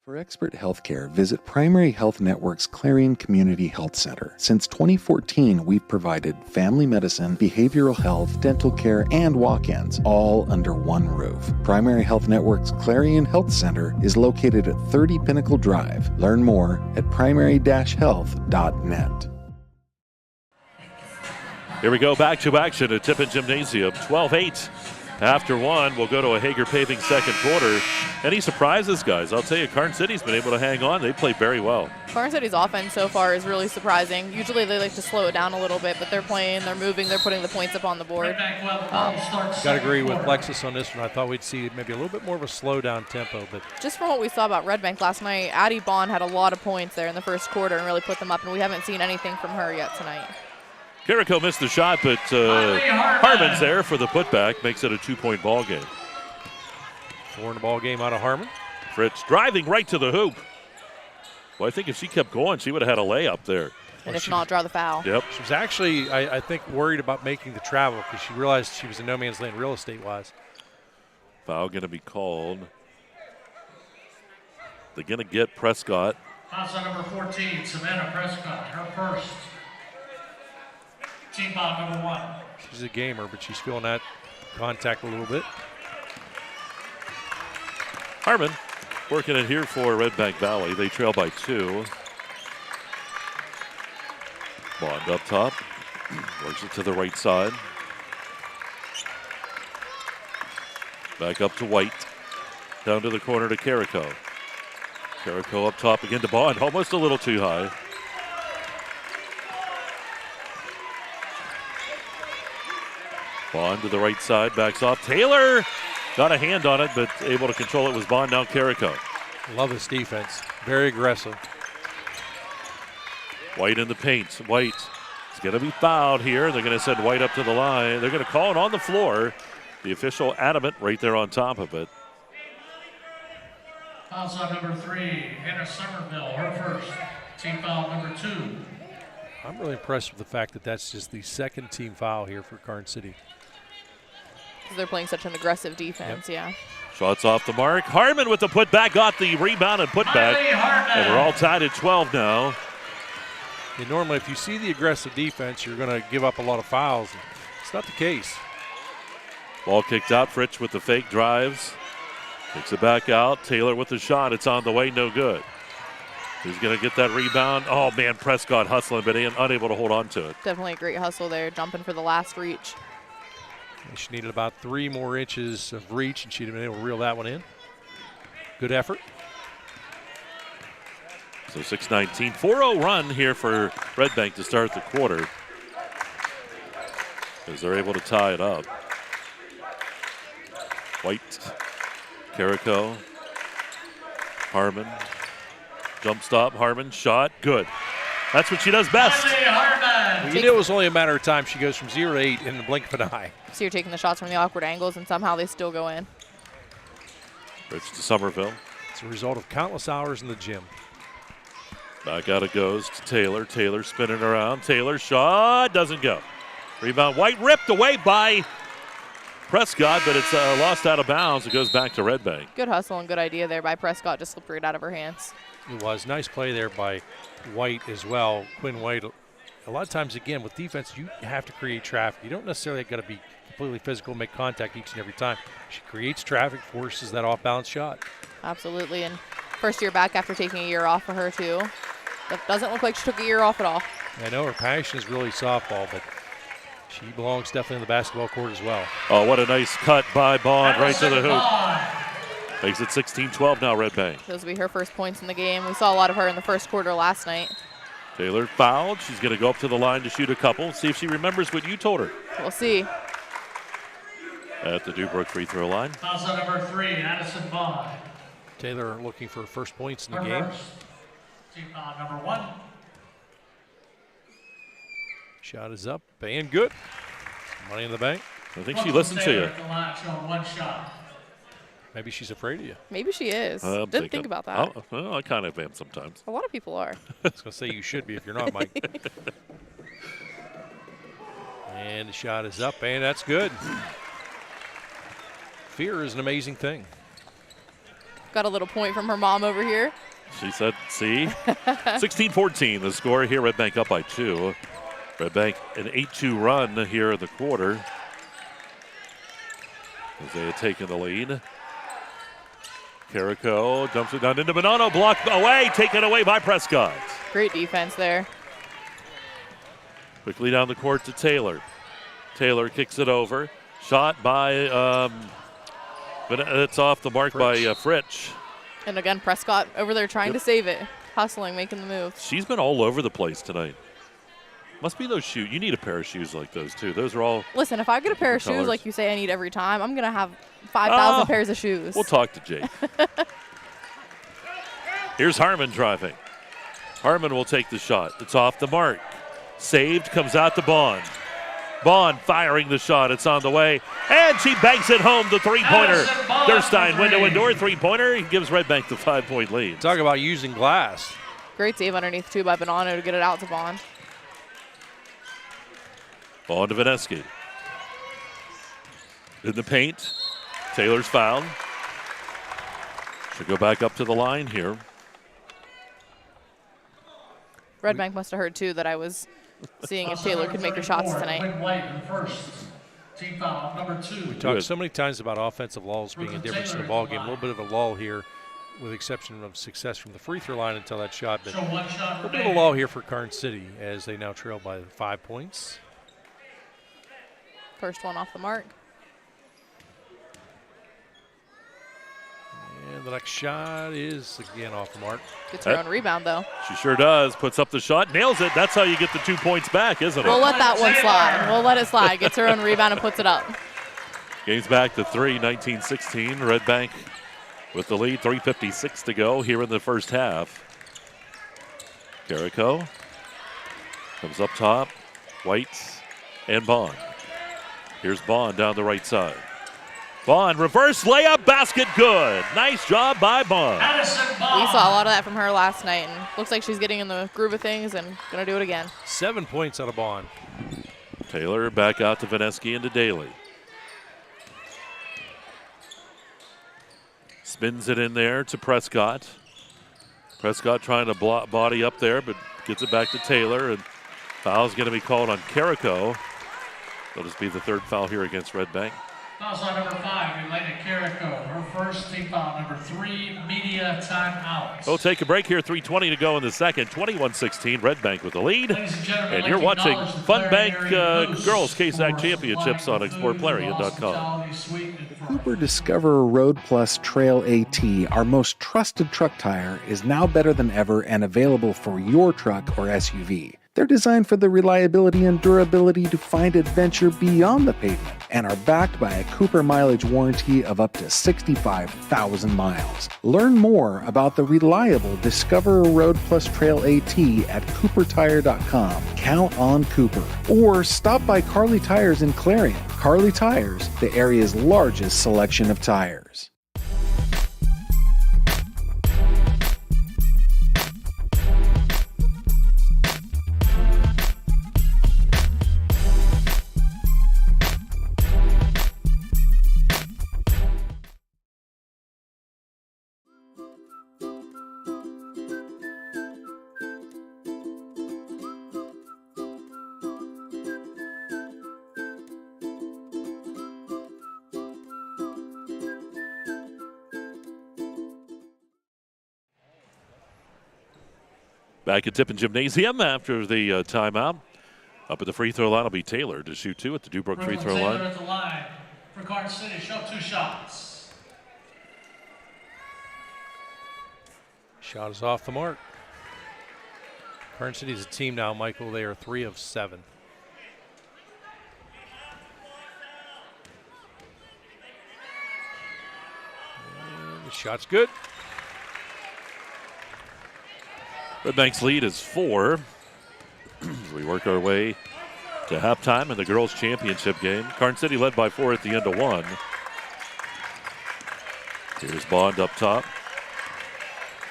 For expert healthcare, visit Primary Health Network's Clarion Community Health Center. Since 2014, we've provided family medicine, behavioral health, dental care, and walk-ins, all under one roof. Primary Health Network's Clarion Health Center is located at 30 Pinnacle Drive. Learn more at primary-health.net. Here we go, back to action at Tippin Gymnasium, 12-8. After 1, we'll go to a Hager Paving second quarter. Any surprises, guys? I'll tell you, Karns City's been able to hang on. They play very well. Karns City's offense so far is really surprising. Usually they like to slow it down a little bit, but they're playing, they're moving, they're putting the points up on the board. Got to agree with Lexis on this one. I thought we'd see maybe a little bit more of a slow down tempo, but Just from what we saw about Redbank last night, Addie Bond had a lot of points there in the first quarter and really put them up, and we haven't seen anything from her yet tonight. Carrico missed the shot, but Harmon's there for the putback, makes it a 2-point ball game. 4 in the ball game out of Harmon. Fritz driving right to the hoop. Well, I think if she kept going, she would have had a layup there. And if not, draw the foul. Yep. She was actually, I think, worried about making the travel because she realized she was in no man's land real estate-wise. Foul going to be called. They're going to get Prescott. Foul on number 14, Savannah Prescott, her first. Team foul number 1. She's a gamer, but she's feeling that contact a little bit. Harmon working it here for Redbank Valley. They trail by 2. Bond up top. Works it to the right side. Back up to White. Down to the corner to Carrico. Carrico up top again to Bond. Almost a little too high. Bond to the right side. Backs off. Taylor got a hand on it, but able to control it was Bond. Now Carrico. Love this defense. Very aggressive. White in the paint. White is going to be fouled here. They're going to send White up to the line. They're going to call it on the floor. The official adamant right there on top of it. Foul on number 3, Hannah Somerville, her first. Team foul number 2. I'm really impressed with the fact that that's just the second team foul here for Karns City. Because they're playing such an aggressive defense, yeah. Shots off the mark. Harmon with the putback, got the rebound and putback. And we're all tied at 12 now. And normally if you see the aggressive defense, you're going to give up a lot of fouls. It's not the case. Ball kicked out. Fritz with the fake drives. Kicks it back out. Taylor with the shot. It's on the way, no good. Who's going to get that rebound? Oh, man, Prescott hustling, but unable to hold on to it. Definitely a great hustle there, jumping for the last reach. And she needed about 3 more inches of reach, and she'd have been able to reel that one in. Good effort. So 6:19, 4-0 run here for Redbank to start the quarter, as they're able to tie it up. White, Carrico, Harmon, jump stop, Harmon, shot, good. That's what she does best. Well, you knew it was only a matter of time. She goes from 0 to 8 in the blink of an eye. So you're taking the shots from the awkward angles, and somehow they still go in. Rich to Somerville. It's a result of countless hours in the gym. Back out it goes to Taylor. Taylor spinning around. Taylor shot doesn't go. Rebound. White ripped away by Prescott, but it's lost out of bounds. It goes back to Redbank. Good hustle and good idea there by Prescott. Just slipped right out of her hands. It was. Nice play there by White as well. Quinn White. A lot of times, again, with defense, you have to create traffic. You don't necessarily got to be completely physical, make contact each and every time. She creates traffic, forces that off-balance shot. Absolutely. And first year back after taking a year off for her, too. That doesn't look like she took a year off at all. I know her passion is really softball, but she belongs definitely in the basketball court as well. Oh, what a nice cut by Bond right to the hoop. Makes it 16-12 now, Redbank. Those will be her first points in the game. We saw a lot of her in the first quarter last night. Taylor fouled. She's going to go up to the line to shoot a couple. See if she remembers what you told her. We'll see. At the Dubrook free throw line. Foul on number 3, Addison Bond. Taylor looking for first points in the Her game. first. Team foul number 1. Shot is up and good. Money in the bank. I think she listened to you. One shot. Maybe she's afraid of you. Maybe she is. Didn't think about that. Well, I kind of am sometimes. A lot of people are. I was going to say you should be if you're not, Mike. And the shot is up, and that's good. Fear is an amazing thing. Got a little point from her mom over here. She said, see? 16-14, the score here. Redbank up by 2. Redbank an 8-2 run here in the quarter, as they had taken the lead. Carrico dumps it down into Bonanno, blocked away, taken away by Prescott. Great defense there. Quickly down the court to Taylor. Taylor kicks it over. Shot by, but it's off the mark by Fritsch. And again, Prescott over there trying to save it. hustling, making the moves. She's been all over the place tonight. Must be those shoes. You need a pair of shoes like those, too. Those are all... Listen, if I get a pair of shoes colors. like you say I need every time, I'm going to have 5,000 pairs of shoes. We'll talk to Jake. Here's Harmon driving. Harmon will take the shot. It's off the mark. Saved, comes out to Bond. Bond firing the shot. It's on the way. And she banks it home, the three-pointer. Durstein, window and door, three-pointer. He gives Redbank the 5-point lead. Talk about using glass. Great save underneath, too, by Bonanno to get it out to Bond. Ball to Vineski. In the paint. Taylor's fouled. Should go back up to the line here. Redbank must have heard, too, that I was seeing if Taylor could make her shots tonight. White in first. Team foul number 2. We talked so many times about offensive lulls being a difference in the ball game. A little bit of a lull here, with the exception of success from the free throw line until that shot. But a little bit of a lull here for Karns City as they now trail by 5 points. First one off the mark. And the next shot is again off the mark. Gets her own rebound, though. She sure does. Puts up the shot, nails it. That's how you get the 2 points back, isn't it? We'll let that one slide. We'll let it slide. Gets her own rebound and puts it up. Game's back to 3, 19-16. Redbank with the lead, 3:56 to go here in the first half. Carrico comes up top. White and Bond. Here's Bond down the right side. Bond, reverse layup, basket good. Nice job by Bond. We saw a lot of that from her last night, and looks like she's getting in the groove of things and going to do it again. 7 points out of Bond. Taylor back out to Vineski and to Daly. Spins it in there to Prescott. Prescott trying to body up there, but gets it back to Taylor, and foul's going to be called on Carrico. That'll just be the third foul here against Redbank. Foul's on number 5, Elena Carrico. Her first, team foul number 3, media timeout. We'll take a break here. 3:20 to go in the second. 21-16, Redbank with the lead. And you're watching Fun Bank Girls KSAC Championships on exploreClarion.com. Cooper Discoverer Road Plus Trail AT, our most trusted truck tire, is now better than ever and available for your truck or SUV. They're designed for the reliability and durability to find adventure beyond the pavement and are backed by a Cooper mileage warranty of up to 65,000 miles. Learn more about the reliable Discoverer Road Plus Trail AT at CooperTire.com. Count on Cooper. Or stop by Carly Tires in Clarion. Carly Tires, the area's largest selection of tires. Back at Tippin Gymnasium after the timeout. Up at the free throw line will be Taylor to shoot 2 at the Dubrook free throw Taylor line. at the line for Karns City. Show 2 shots. Shot is off the mark. Karns City is a team now, Michael. They are 3 of 7. And the shot's good. Redbank's lead is 4. As we work our way to halftime in the girls' championship game. Karns City led by 4 at the end of 1. Here's Bond up top.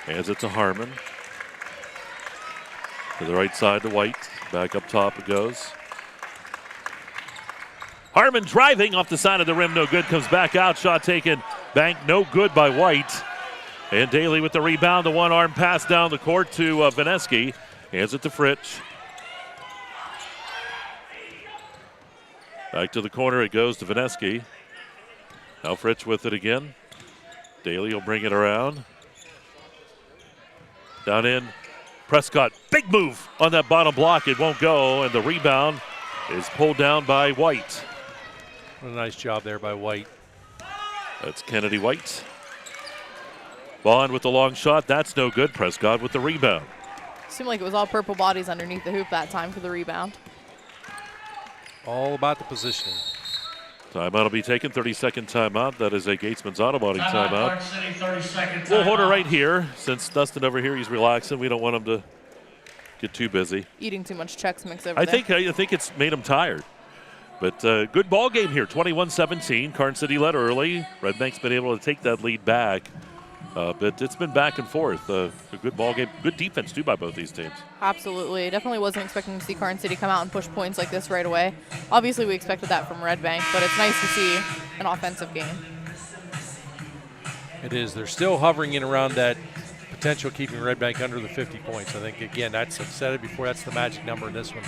Hands it to Harmon. To the right side to White. Back up top it goes. Harmon driving off the side of the rim. No good. Comes back out. Shot taken. Bank no good by White. And Daly with the rebound. The one-arm pass down the court to Vineski. Hands it to Fritsch. Back to the corner it goes to Vineski. Now Fritsch with it again. Daly will bring it around. Down in. Prescott, big move on that bottom block. It won't go, and the rebound is pulled down by White. What a nice job there by White. That's Kennedy White. Bond with the long shot. That's no good. Prescott with the rebound. Seemed like it was all purple bodies underneath the hoop that time for the rebound. All about the positioning. Timeout will be taken. 30-second timeout. That is a Gatesman's Auto Body timeout. Clark City, 30-second We'll hold it timeout. right here. Since Dustin over here, he's relaxing. We don't want him to get too busy. Eating too much Chex Mix over I there. think it's made him tired. But good ball game here. 21-17. Karns City led early. Redbank's been able to take that lead back. But it's been back and forth. A good ball game. Good defense, too, by both these teams. Absolutely. Definitely wasn't expecting to see Karns City come out and push points like this right away. Obviously, we expected that from Redbank, but it's nice to see an offensive game. It is. They're still hovering in around that potential, keeping Redbank under the 50 points. I think, again, I've said it before, that's the magic number in this one.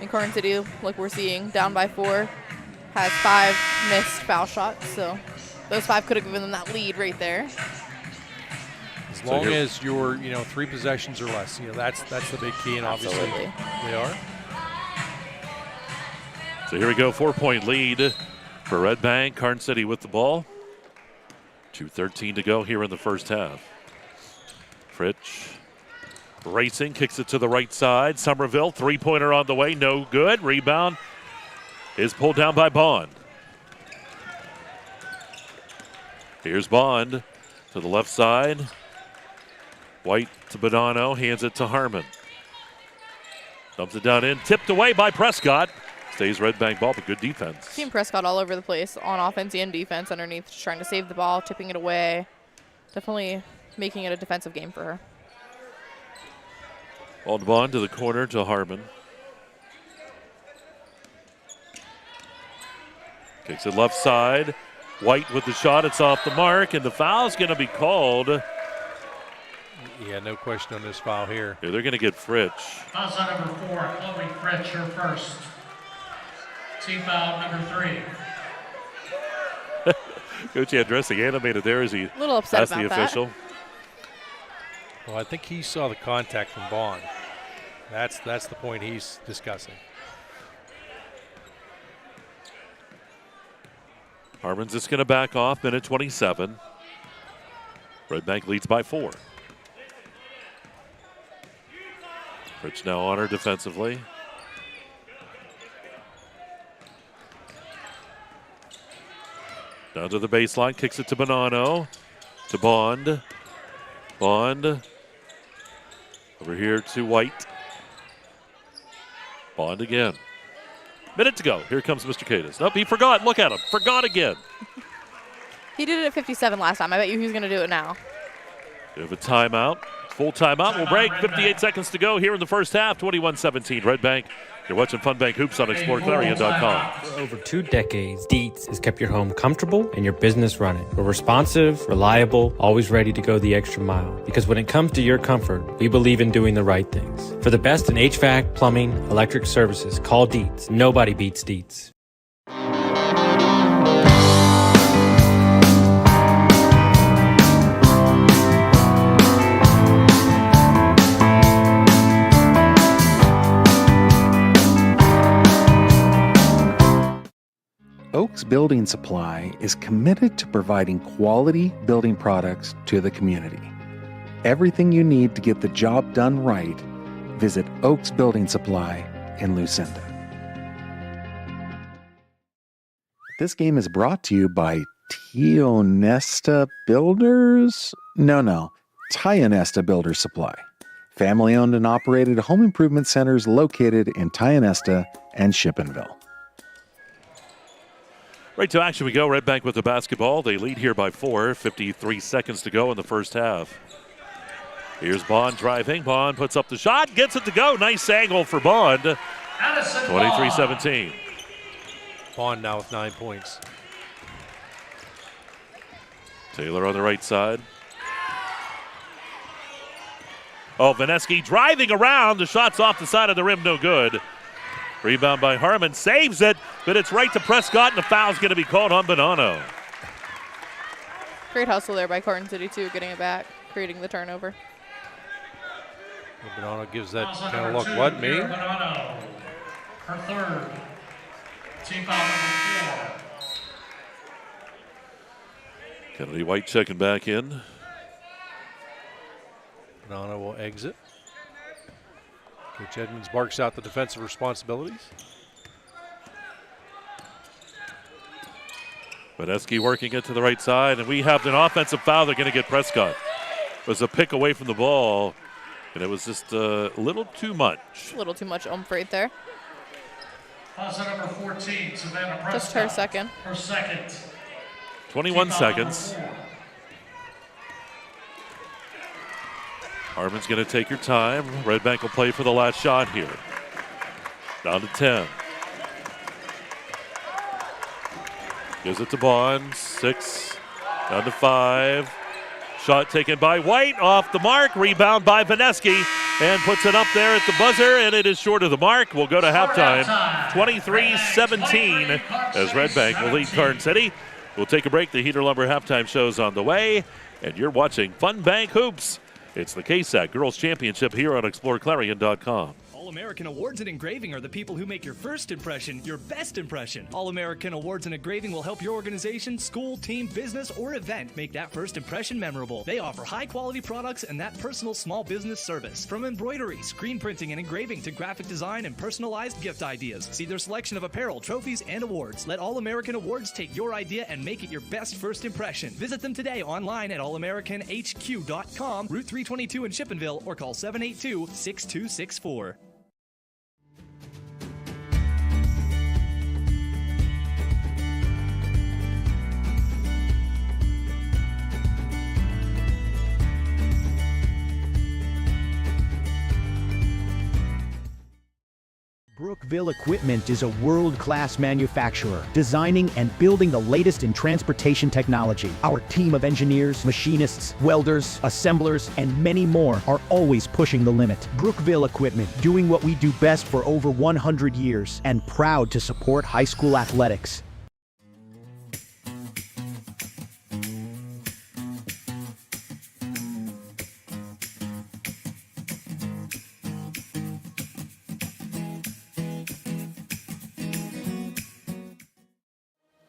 And Karns City, like we're seeing, down by 4, has 5 missed foul shots. So those 5 could have given them that lead right there. As long as you're, 3 possessions or less, that's the big key, and obviously they are. So here we go, 4-point lead for Redbank. Karns City with the ball. 2:13 to go here in the first half. Fritsch racing, kicks it to the right side. Somerville, three-pointer on the way, no good. Rebound is pulled down by Bond. Here's Bond to the left side. White to Bonanno, hands it to Harmon. Dumps it down in, tipped away by Prescott. Stays Redbank ball, but good defense. Team Prescott all over the place on offense and defense underneath, just trying to save the ball, tipping it away. Definitely making it a defensive game for her. Ball to Bond to the corner to Harmon. Kicks it left side. White with the shot, it's off the mark, and the foul's going to be called. Yeah, no question on this foul here. Yeah, they're going to get Fritsch. Foul's on number 4, Chloe Fritsch, her first. Team foul number 3. Coach Andresi animated there as he little upset asked the about that. official. Well, I think he saw the contact from Bond. That's the point he's discussing. Harmon's just going to back off, minute 27. Redbank leads by 4. Fritsch now on her defensively. Down to the baseline, kicks it to Bonanno, to Bond. Bond over here to White. Bond again. Minute to go. Here comes Mr. Cadis. Nope, he forgot. Look at him. Forgot again. He did it at 57 last time. I bet you he's going to do it now. We have a timeout. Full timeout. We'll break. 58 seconds to go here in the first half. 21-17 Redbank. You're watching Funbank Hoops on exploreClarion.com. For over 2 decades, Dietz has kept your home comfortable and your business running. We're responsive, reliable, always ready to go the extra mile. Because when it comes to your comfort, we believe in doing the right things. For the best in HVAC, plumbing, electric services, call Dietz. Nobody beats Dietz. Oaks Building Supply is committed to providing quality building products to the community. Everything you need to get the job done right, visit Oaks Building Supply in Lucinda. This game is brought to you by Tionesta Builders? No, Tionesta Builders Supply. Family-owned and operated home improvement centers located in Tionesta and Shippenville. Right to action we go. Redbank with the basketball. They lead here by 4. 53 seconds to go in the first half. Here's Bond driving. Bond puts up the shot. Gets it to go. Nice angle for Bond. 23-17. Bond now with 9 points. Taylor on the right side. Oh, Vaneski driving around. The shot's off the side of the rim. No good. Rebound by Harmon, saves it, but it's right to Prescott, and the foul's going to be called on Bonanno. Great hustle there by Karns City, too, getting it back, creating the turnover. Bonanno gives that kind of look. What, me? Bonanno, her third. Team foul number 4. Kennedy White checking back in. Nana will exit. Coach Edmonds barks out the defensive responsibilities. Meneski working it to the right side, and we have an offensive foul. They're going to get Prescott. It was a pick away from the ball, and it was just a little too much. A little too much oomph right there. Pass at number 14, Savannah Prescott. Just her second. Her second. 21 Team seconds. number 4. Harmon's going to take your time. Redbank will play for the last shot here. Down to 10. Gives it to Bond. 6. Down to 5. Shot taken by White. Off the mark. Rebound by Vaneski. And puts it up there at the buzzer. And it is short of the mark. We'll go to halftime. 23-17 as Redbank will lead Karns City. We'll take a break. The Heater Lumber halftime show's on the way. And you're watching Fun Bank Hoops. It's the KSAC Girls Championship here on exploreClarion.com. All-American Awards and Engraving are the people who make your first impression your best impression. All-American Awards and Engraving will help your organization, school, team, business, or event make that first impression memorable. They offer high-quality products and that personal small business service. From embroidery, screen printing, and engraving to graphic design and personalized gift ideas. See their selection of apparel, trophies, and awards. Let All-American Awards take your idea and make it your best first impression. Visit them today online at allamericanhq.com, Route 322 in Chippenville, or call 782-6264. Brookville Equipment is a world-class manufacturer, designing and building the latest in transportation technology. Our team of engineers, machinists, welders, assemblers, and many more are always pushing the limit. Brookville Equipment, doing what we do best for over 100 years, and proud to support high school athletics.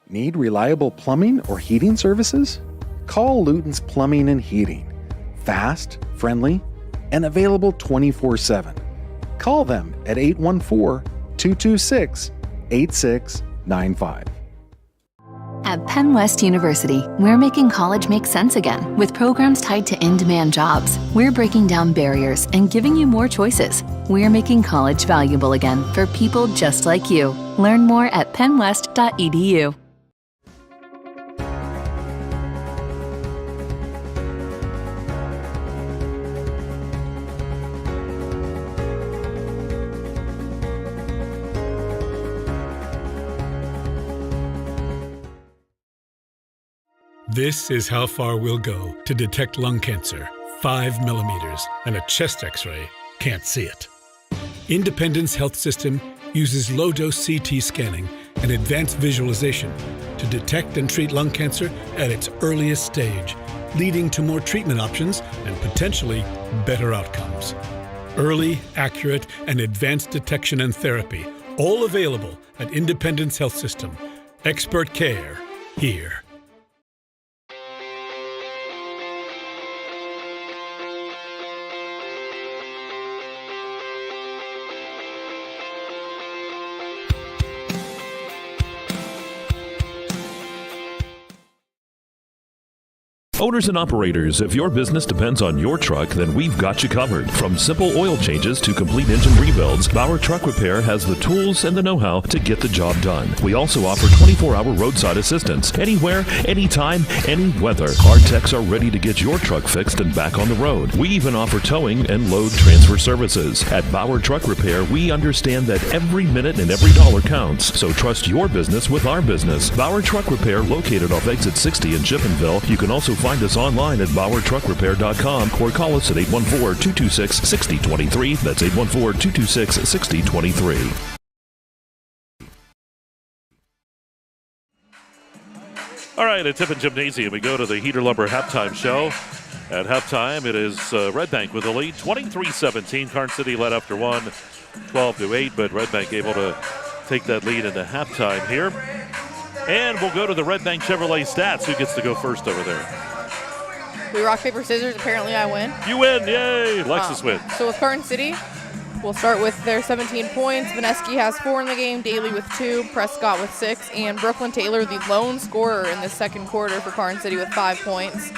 Need reliable plumbing or heating services? Call Luton's Plumbing and Heating. Fast, friendly, and available 24/7. Call them at 814-226-8695. At PennWest University, we're making college make sense again with programs tied to in-demand jobs. We're breaking down barriers and giving you more choices. We're making college valuable again for people just like you. Learn more at pennwest.edu. This is how far we'll go to detect lung cancer. 5 millimeters and a chest x-ray can't see it. Independence Health System uses low-dose CT scanning and advanced visualization to detect and treat lung cancer at its earliest stage, leading to more treatment options and potentially better outcomes. Early, accurate, and advanced detection and therapy, all available at Independence Health System. Expert care here. Owners and operators, if your business depends on your truck, then we've got you covered. From simple oil changes to complete engine rebuilds, Bauer Truck Repair has the tools and the know-how to get the job done. We also offer 24-hour roadside assistance. Anywhere, anytime, any weather. Our techs are ready to get your truck fixed and back on the road. We even offer towing and load transfer services. At Bauer Truck Repair, we understand that every minute and every dollar counts. So trust your business with our business. Bauer Truck Repair, located off exit 60 in Chippenville. You can also find us online at exploreClarion.com or call us at 814-226-6023. That's 814-226-6023. All right, at Tippin Gymnasium, we go to the Heater Lumber halftime show. At halftime, it is Redbank with the lead, 23-17. Karns City led after one, 12-8, but Redbank able to take that lead into halftime here. And we'll go to the Redbank Chevrolet stats. Who gets to go first over there? We rock, paper, scissors. Apparently I win. You win. Yay. Lexis wins. So with Karns City, we'll start with their 17 points. Vineski has 4 in the game, Daly with 2, Prescott with 6, and Brooklyn Taylor, the lone scorer in the second quarter for Karns City with 5 points.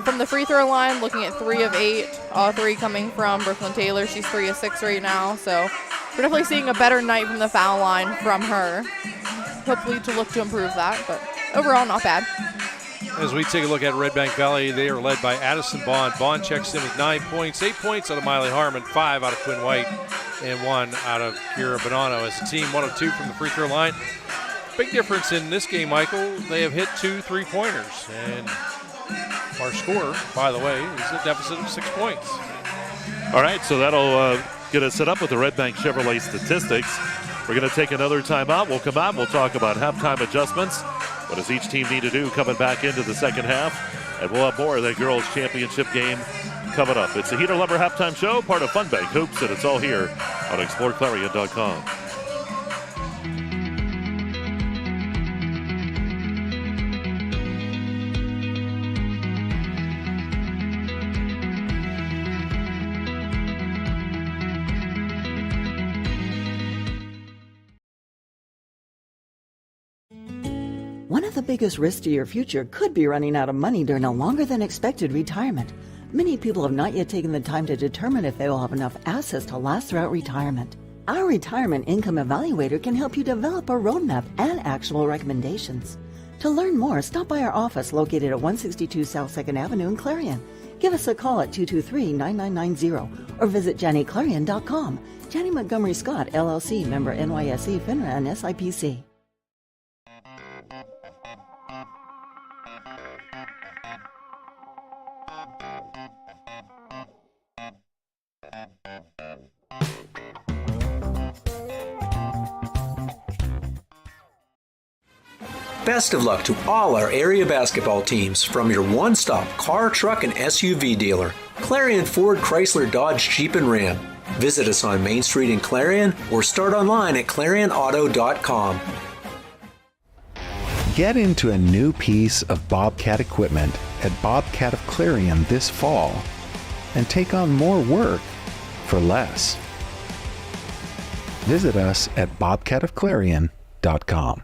From the free throw line, looking at 3 of 8, all 3 coming from Brooklyn Taylor. She's 3 of 6 right now, so we're definitely seeing a better night from the foul line from her. Hopefully to look to improve that, but overall not bad. As we take a look at Redbank Valley, they are led by Addison Bond. Bond checks in with 9 points, 8 points out of Miley Harmon, 5 out of Quinn White, and 1 out of Kira Bonanno. As a team, 1 of 2 from the free throw line. Big difference in this game, Michael. They have hit 2 3-pointers. And our score, by the way, is a deficit of 6 points. All right, so that'll get us set up with the Redbank Chevrolet statistics. We're going to take another timeout. We'll come out. We'll talk about halftime adjustments. What does each team need to do coming back into the second half? And we'll have more of that girls' championship game coming up. It's the Heater Lumber Halftime Show, part of FunBank Hoops, and it's all here on exploreClarion.com. One of the biggest risks to your future could be running out of money during a longer than expected retirement. Many people have not yet taken the time to determine if they will have enough assets to last throughout retirement. Our Retirement Income Evaluator can help you develop a roadmap and actionable recommendations. To learn more, stop by our office located at 162 South 2nd Avenue in Clarion. Give us a call at 223-9990 or visit JannyClarion.com. Janney Montgomery Scott, LLC, member NYSE, FINRA, and SIPC. Best of luck to all our area basketball teams from your one-stop car, truck, and SUV dealer, Clarion Ford, Chrysler, Dodge, Jeep, and Ram. Visit us on Main Street in Clarion or start online at ClarionAuto.com. Get into a new piece of Bobcat equipment at Bobcat of Clarion this fall and take on more work for less. Visit us at BobcatofClarion.com.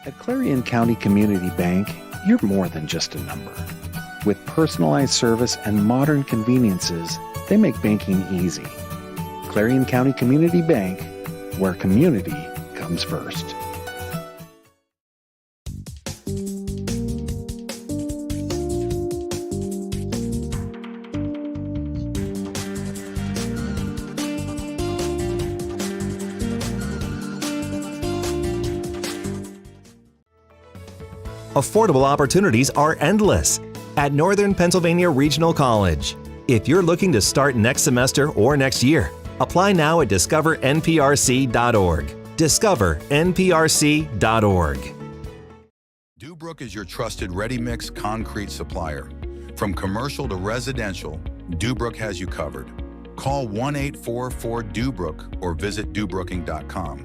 At Clarion County Community Bank, you're more than just a number. With personalized service and modern conveniences, they make banking easy. Clarion County Community Bank, where community comes first. Affordable opportunities are endless at Northern Pennsylvania Regional College. If you're looking to start next semester or next year, apply now at discovernprc.org. discovernprc.org. Dubrook is your trusted ready-mix concrete supplier. From commercial to residential, Dubrook has you covered. Call 1-844-DUBROOK or visit dubrooking.com.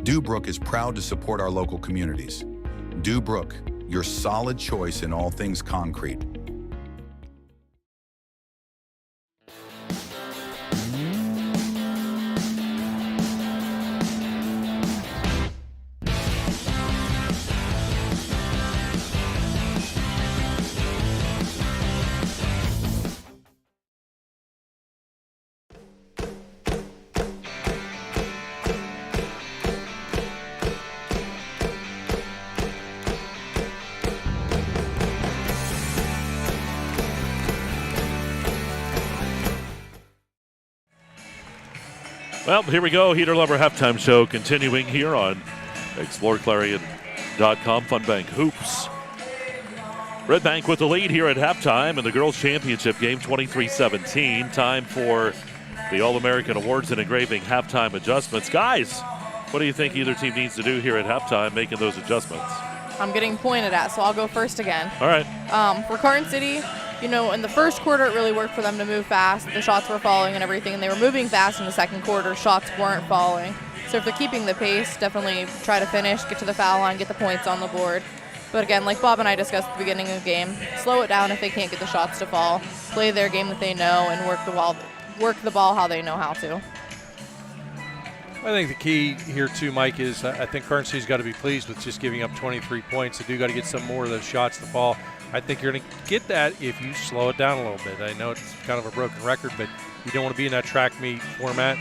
Dubrook is proud to support our local communities. Dubrook, your solid choice in all things concrete. Well, here we go. Heater Lumber Halftime Show continuing here on exploreClarion.com. FunBank Hoops. Redbank with the lead here at halftime in the girls' championship game, 23-17. Time for the All-American Awards and Engraving halftime adjustments. Guys, what do you think either team needs to do here at halftime making those adjustments? I'm getting pointed at, so I'll go first again. All right. For Karns City, you know, in the first quarter, it really worked for them to move fast. The shots were falling and everything, and they were moving fast in the second quarter. Shots weren't falling. So if they're keeping the pace, definitely try to finish, get to the foul line, get the points on the board. But again, like Bob and I discussed at the beginning of the game, slow it down if they can't get the shots to fall. Play their game that they know and work the ball how they know how to. I think the key here too, Mike, is I think Karns City's got to be pleased with just giving up 23 points. They do got to get some more of those shots to fall. I think you're going to get that if you slow it down a little bit. I know it's kind of a broken record, but you don't want to be in that track meet format.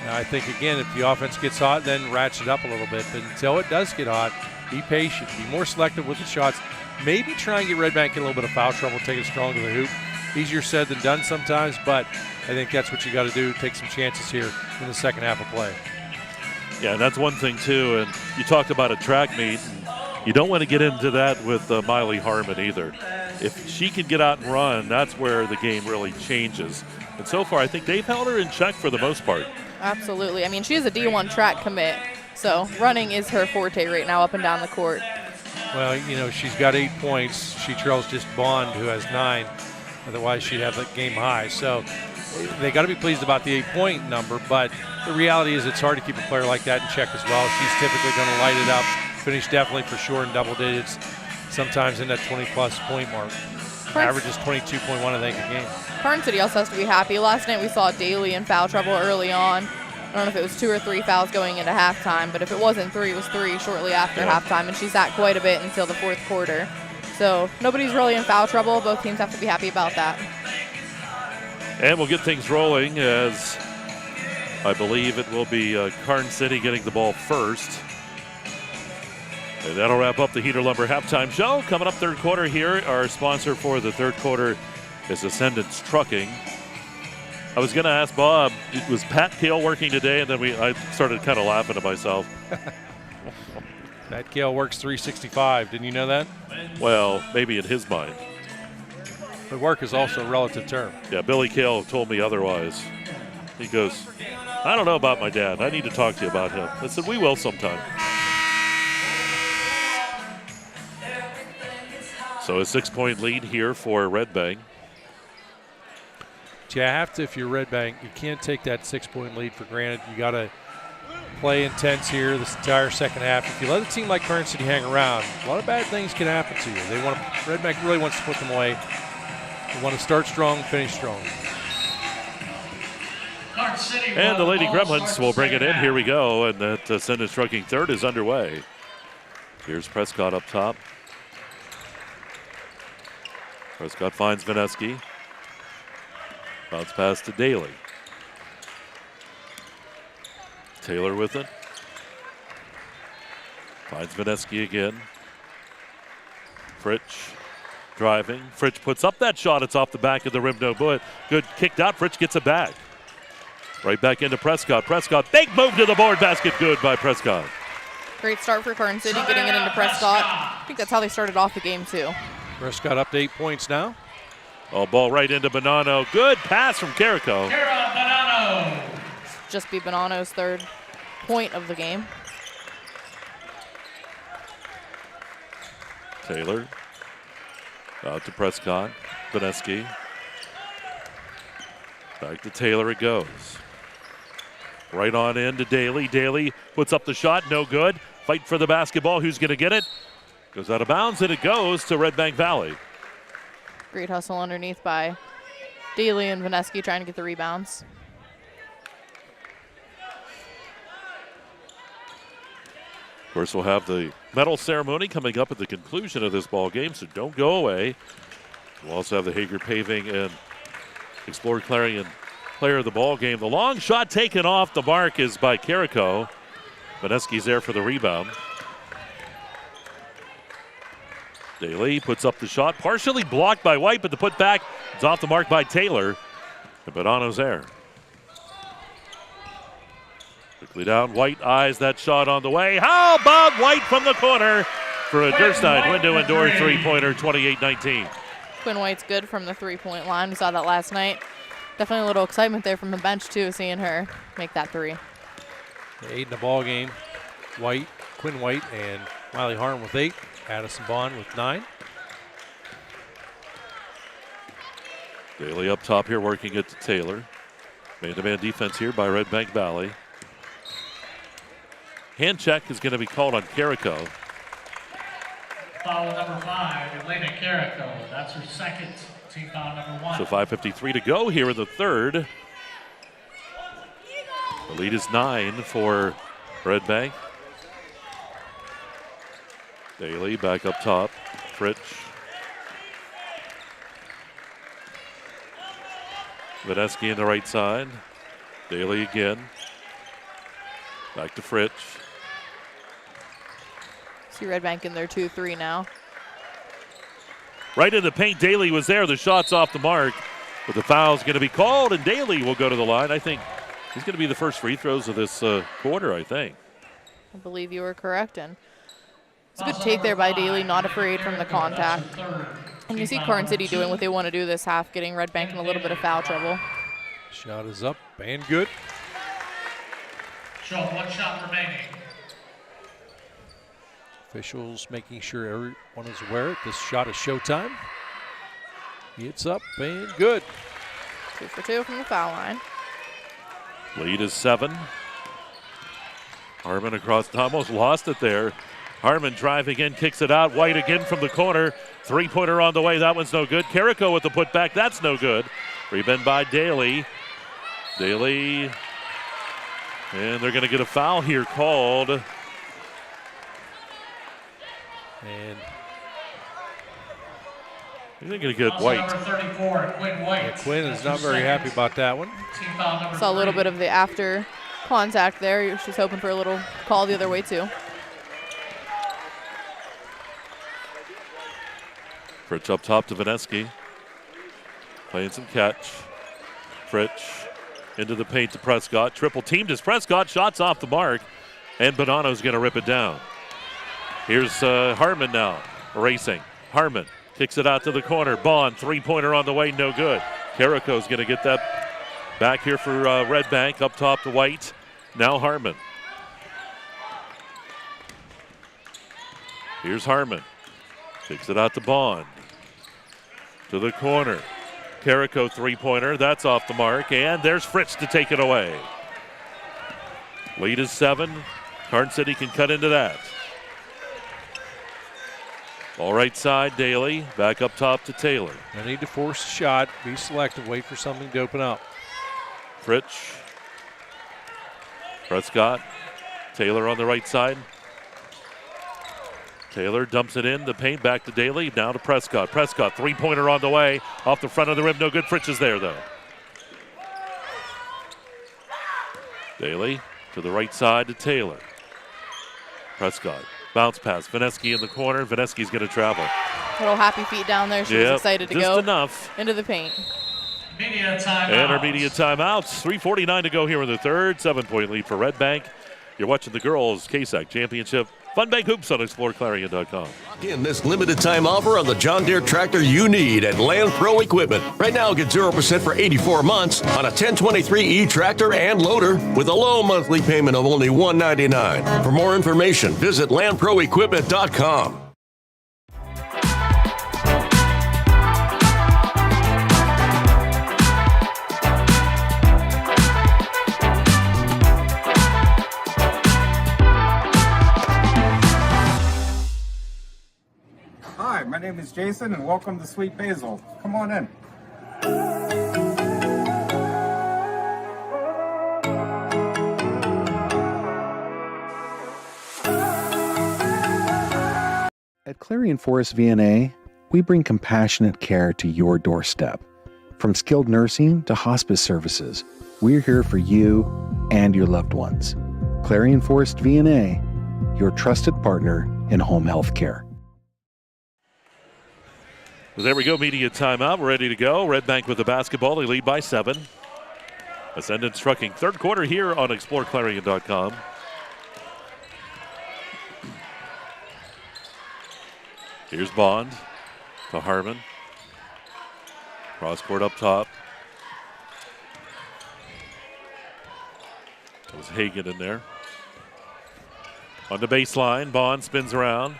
I think, again, if the offense gets hot, then ratchet up a little bit. But until it does get hot, be patient, be more selective with the shots. Maybe try and get Redbank in a little bit of foul trouble, take it strong to the hoop. Easier said than done sometimes, but I think that's what you got to do, take some chances here in the second half of play. Yeah, that's one thing, too. And you talked about a track meet. And you don't want to get into that with Miley Harmon either. If she can get out and run, that's where the game really changes. And so far, I think they've held her in check for the most part. Absolutely. I mean, she is a D1 track commit, so running is her forte right now up and down the court. Well, you know, she's got 8 points. She trails just Bond, who has 9. Otherwise, she'd have that game high. So they got to be pleased about the 8-point number, but the reality is it's hard to keep a player like that in check as well. She's typically going to light it up, finish definitely for sure in double digits, sometimes in that 20-plus point mark. Average is 22.1, I think, a game. Karns City also has to be happy. Last night we saw Daly in foul trouble early on. I don't know if it was 2 or 3 fouls going into halftime, but if it wasn't 3, it was 3 shortly after halftime, and she sat quite a bit until the fourth quarter. So nobody's really in foul trouble. Both teams have to be happy about that. And we'll get things rolling as I believe it will be Karns City getting the ball first. And that'll wrap up the Heater Lumber halftime show. Coming up third quarter here, our sponsor for the third quarter is Ascendance Trucking. I was going to ask Bob, was Pat Kale working today? And then I started kind of laughing to myself. Pat Kale works 365. Didn't you know that? Well, maybe in his mind. But work is also a relative term. Yeah, Billy Kale told me otherwise. He goes, I don't know about my dad. I need to talk to you about him. I said, we will sometime. So a 6-point lead here for Redbank. You have to, if you're Redbank, you can't take that 6-point lead for granted. You got to play intense here this entire second half. If you let a team like Karns City hang around, a lot of bad things can happen to you. Redbank really wants to put them away. They want to start strong, finish strong. And the Lady Gremlins will bring it in. Here we go. And that Ascendance Trucking third is underway. Here's Prescott up top. Prescott finds Vineski. Bounce pass to Daly. Taylor with it. Finds Vineski again. Fritsch driving. Fritsch puts up that shot. It's off the back of the rim. No good. Good kicked out. Fritsch gets it back. Right back into Prescott. Prescott, big move to the board basket. Good by Prescott. Great start for Karns City, getting it into Prescott. I think that's how they started off the game, too. Prescott up to 8 points now. Oh, ball right into Bonanno. Good pass from Carrico. Just be Bonanno's third point of the game. Taylor out to Prescott. Vineski. Back to Taylor it goes. Right on in to Daly. Daly puts up the shot. No good. Fight for the basketball. Who's going to get it? Goes out of bounds, and it goes to Redbank Valley. Great hustle underneath by Daly and Vineski trying to get the rebounds. Of course, we'll have the medal ceremony coming up at the conclusion of this ball game, so don't go away. We'll also have the Hager Paving and exploreClarion player of the ball game. The long shot taken off the mark is by Carrico. Vineski's there for the rebound. Daly puts up the shot, partially blocked by White, but the putback is off the mark by Taylor. And Bonanno's there. Quickly down, White eyes that shot on the way. How about White from the corner for a Gerstein window and door three-pointer, 28-19. Quinn White's good from the three-point line. We saw that last night. Definitely a little excitement there from the bench, too, seeing her make that three. 8 in the ball game. White, Quinn White, and Miley Harm with 8. Addison Bond with 9. Daly up top here working it to Taylor. Man-to-man defense here by Redbank Valley. Hand check is going to be called on Carrico. Foul number 5, Elena Carrico. That's her second, team foul number 1. So 5:53 to go here in the third. The lead is 9 for Redbank. Daly back up top. Fritsch. Vaneski on the right side. Daly again. Back to Fritsch. See Redbank in their 2-3 now. Right in the paint, Daly was there. The shot's off the mark, but the foul's going to be called, and Daly will go to the line. I think he's going to be the first free throws of this quarter, I think. I believe you were correct, and it's a good take there by Daly, not afraid from the contact. And you see Karns City doing what they want to do this half, getting Redbank in a little bit of foul trouble. Shot is up and good. Show 1 shot remaining. Officials making sure everyone is aware this shot is showtime. It's up and good. 2 for 2 from the foul line. Lead is 7. Harmon across, almost lost it there. Harmon driving in, kicks it out. White again from the corner. 3-pointer on the way. That one's no good. Carrico with the putback. That's no good. Rebound by Daly. Daly. And they're going to get a foul here called. And they're going to get White. Number 34, Quinn White. Yeah, Quinn is not very happy about that one. Team foul number Saw a little bit of the after contact there. She's hoping for a little call the other way too. Fritsch up top to Vaneski. Playing some catch. Fritsch into the paint to Prescott. Triple teamed as Prescott. Shots off the mark. And Bonanno's going to rip it down. Here's Harmon now racing. Harmon kicks it out to the corner. Bond, 3-pointer on the way, no good. Carrico's going to get that back here for Redbank. Up top to White. Now Harmon. Here's Harmon. Kicks it out to Bond. To the corner. Carrico 3-pointer. That's off the mark. And there's Fritsch to take it away. Lead is 7. Karns City can cut into that. Ball right side, Daly. Back up top to Taylor. I need to force a shot. Be selective. Wait for something to open up. Fritsch. Prescott. Taylor on the right side. Taylor dumps it in the paint, back to Daly, now to Prescott. Prescott, 3-pointer on the way, off the front of the rim, no good. Fritsch is there, though. Daly to the right side to Taylor. Prescott, bounce pass, Vaneski in the corner. Vaneski's going to travel. Little happy feet down there. She was excited to go just enough. Into the paint. Media timeout. And our media timeouts. 3:49 to go here in the third. 7-point lead for Redbank. You're watching the girls' KSAC Championship. Fun Bank Hoops on exploreClarion.com. Lock in this limited time offer on the John Deere tractor you need at Land Pro Equipment. Right now, get 0% for 84 months on a 1023E tractor and loader with a low monthly payment of only $199. For more information, visit landproequipment.com. Hi, my name is Jason, and welcome to Sweet Basil. Come on in. At Clarion Forest VNA, we bring compassionate care to your doorstep. From skilled nursing to hospice services, we're here for you and your loved ones. Clarion Forest VNA, your trusted partner in home health care. Well, there we go, media timeout. We're ready to go. Redbank with the basketball. They lead by 7. Ascendant trucking third quarter here on exploreClarion.com. Here's Bond to Harmon. Cross court up top. That was Hagan in there. On the baseline, Bond spins around.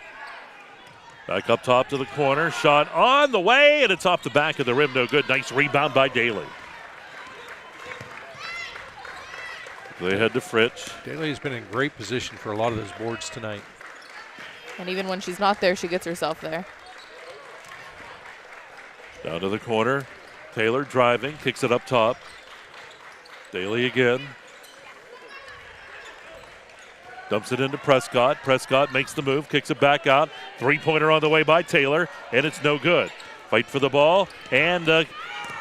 Back up top to the corner. Shot on the way, and it's off the back of the rim. No good. Nice rebound by Daly. They head to Fritsch. Daly has been in great position for a lot of those boards tonight. And even when she's not there, she gets herself there. Down to the corner. Taylor driving, kicks it up top. Daly again. Dumps it into Prescott. Prescott makes the move, kicks it back out. Three-pointer on the way by Taylor, and it's no good. Fight for the ball, and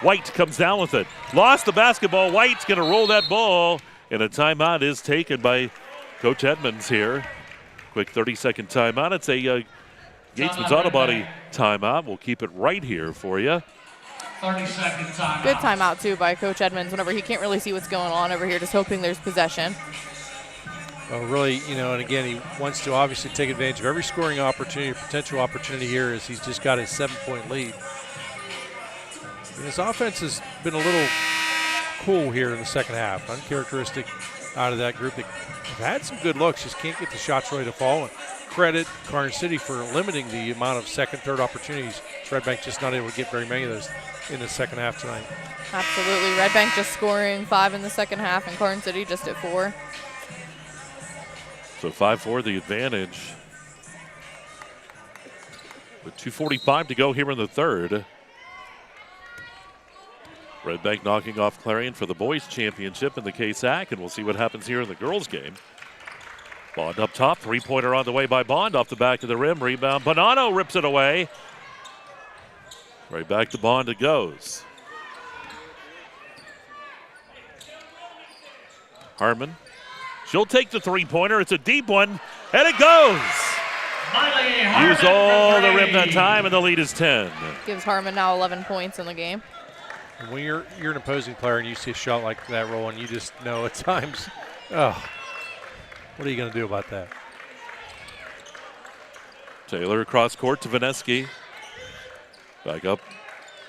White comes down with it. Lost the basketball. White's going to roll that ball, and a timeout is taken by Coach Edmonds here. Quick 30-second timeout. It's a Gatesman's Auto Body timeout. We'll keep it right here for you. 30-second timeout. Good timeout, too, by Coach Edmonds whenever he can't really see what's going on over here, just hoping there's possession. Well, really, and again, he wants to obviously take advantage of every scoring opportunity, potential opportunity here as he's just got his 7-point lead. And his offense has been a little cool here in the second half, uncharacteristic out of that group. They've had some good looks, just can't get the shots ready to fall. And credit Karns City for limiting the amount of second, third opportunities. Redbank just not able to get very many of those in the second half tonight. Absolutely. Redbank just scoring 5 in the second half, and Karns City just at 4. So 5-4 the advantage. With 2:45 to go here in the third. Redbank knocking off Clarion for the boys championship in the KSAC, and we'll see what happens here in the girls game. Bond up top, three-pointer on the way by Bond off the back of the rim. Rebound, Bonanno rips it away. Right back to Bond it goes. Harmon. She'll take the three-pointer. It's a deep one, and it goes. Use all the rim that time, and the lead is 10. Gives Harmon now 11 points in the game. And when you're an opposing player and you see a shot like that rolling, you just know at times, what are you going to do about that? Taylor across court to Vaneski. Back up.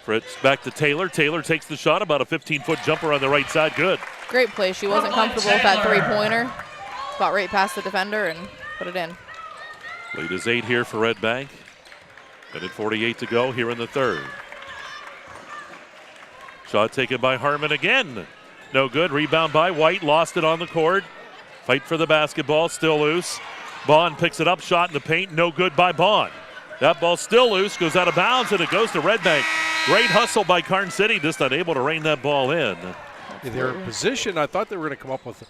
Fritz back to Taylor. Taylor takes the shot, about a 15-foot jumper on the right side. Good. Great play. She wasn't comfortable with that three-pointer. Got right past the defender and put it in. Lead is 8 here for Redbank. Minute 48 to go here in the third. Shot taken by Harmon again. No good. Rebound by White. Lost it on the court. Fight for the basketball. Still loose. Bond picks it up. Shot in the paint. No good by Bond. That ball still loose. Goes out of bounds, and it goes to Redbank. Great hustle by Karns City. Just unable to rein that ball in. Their position, I thought they were going to come up with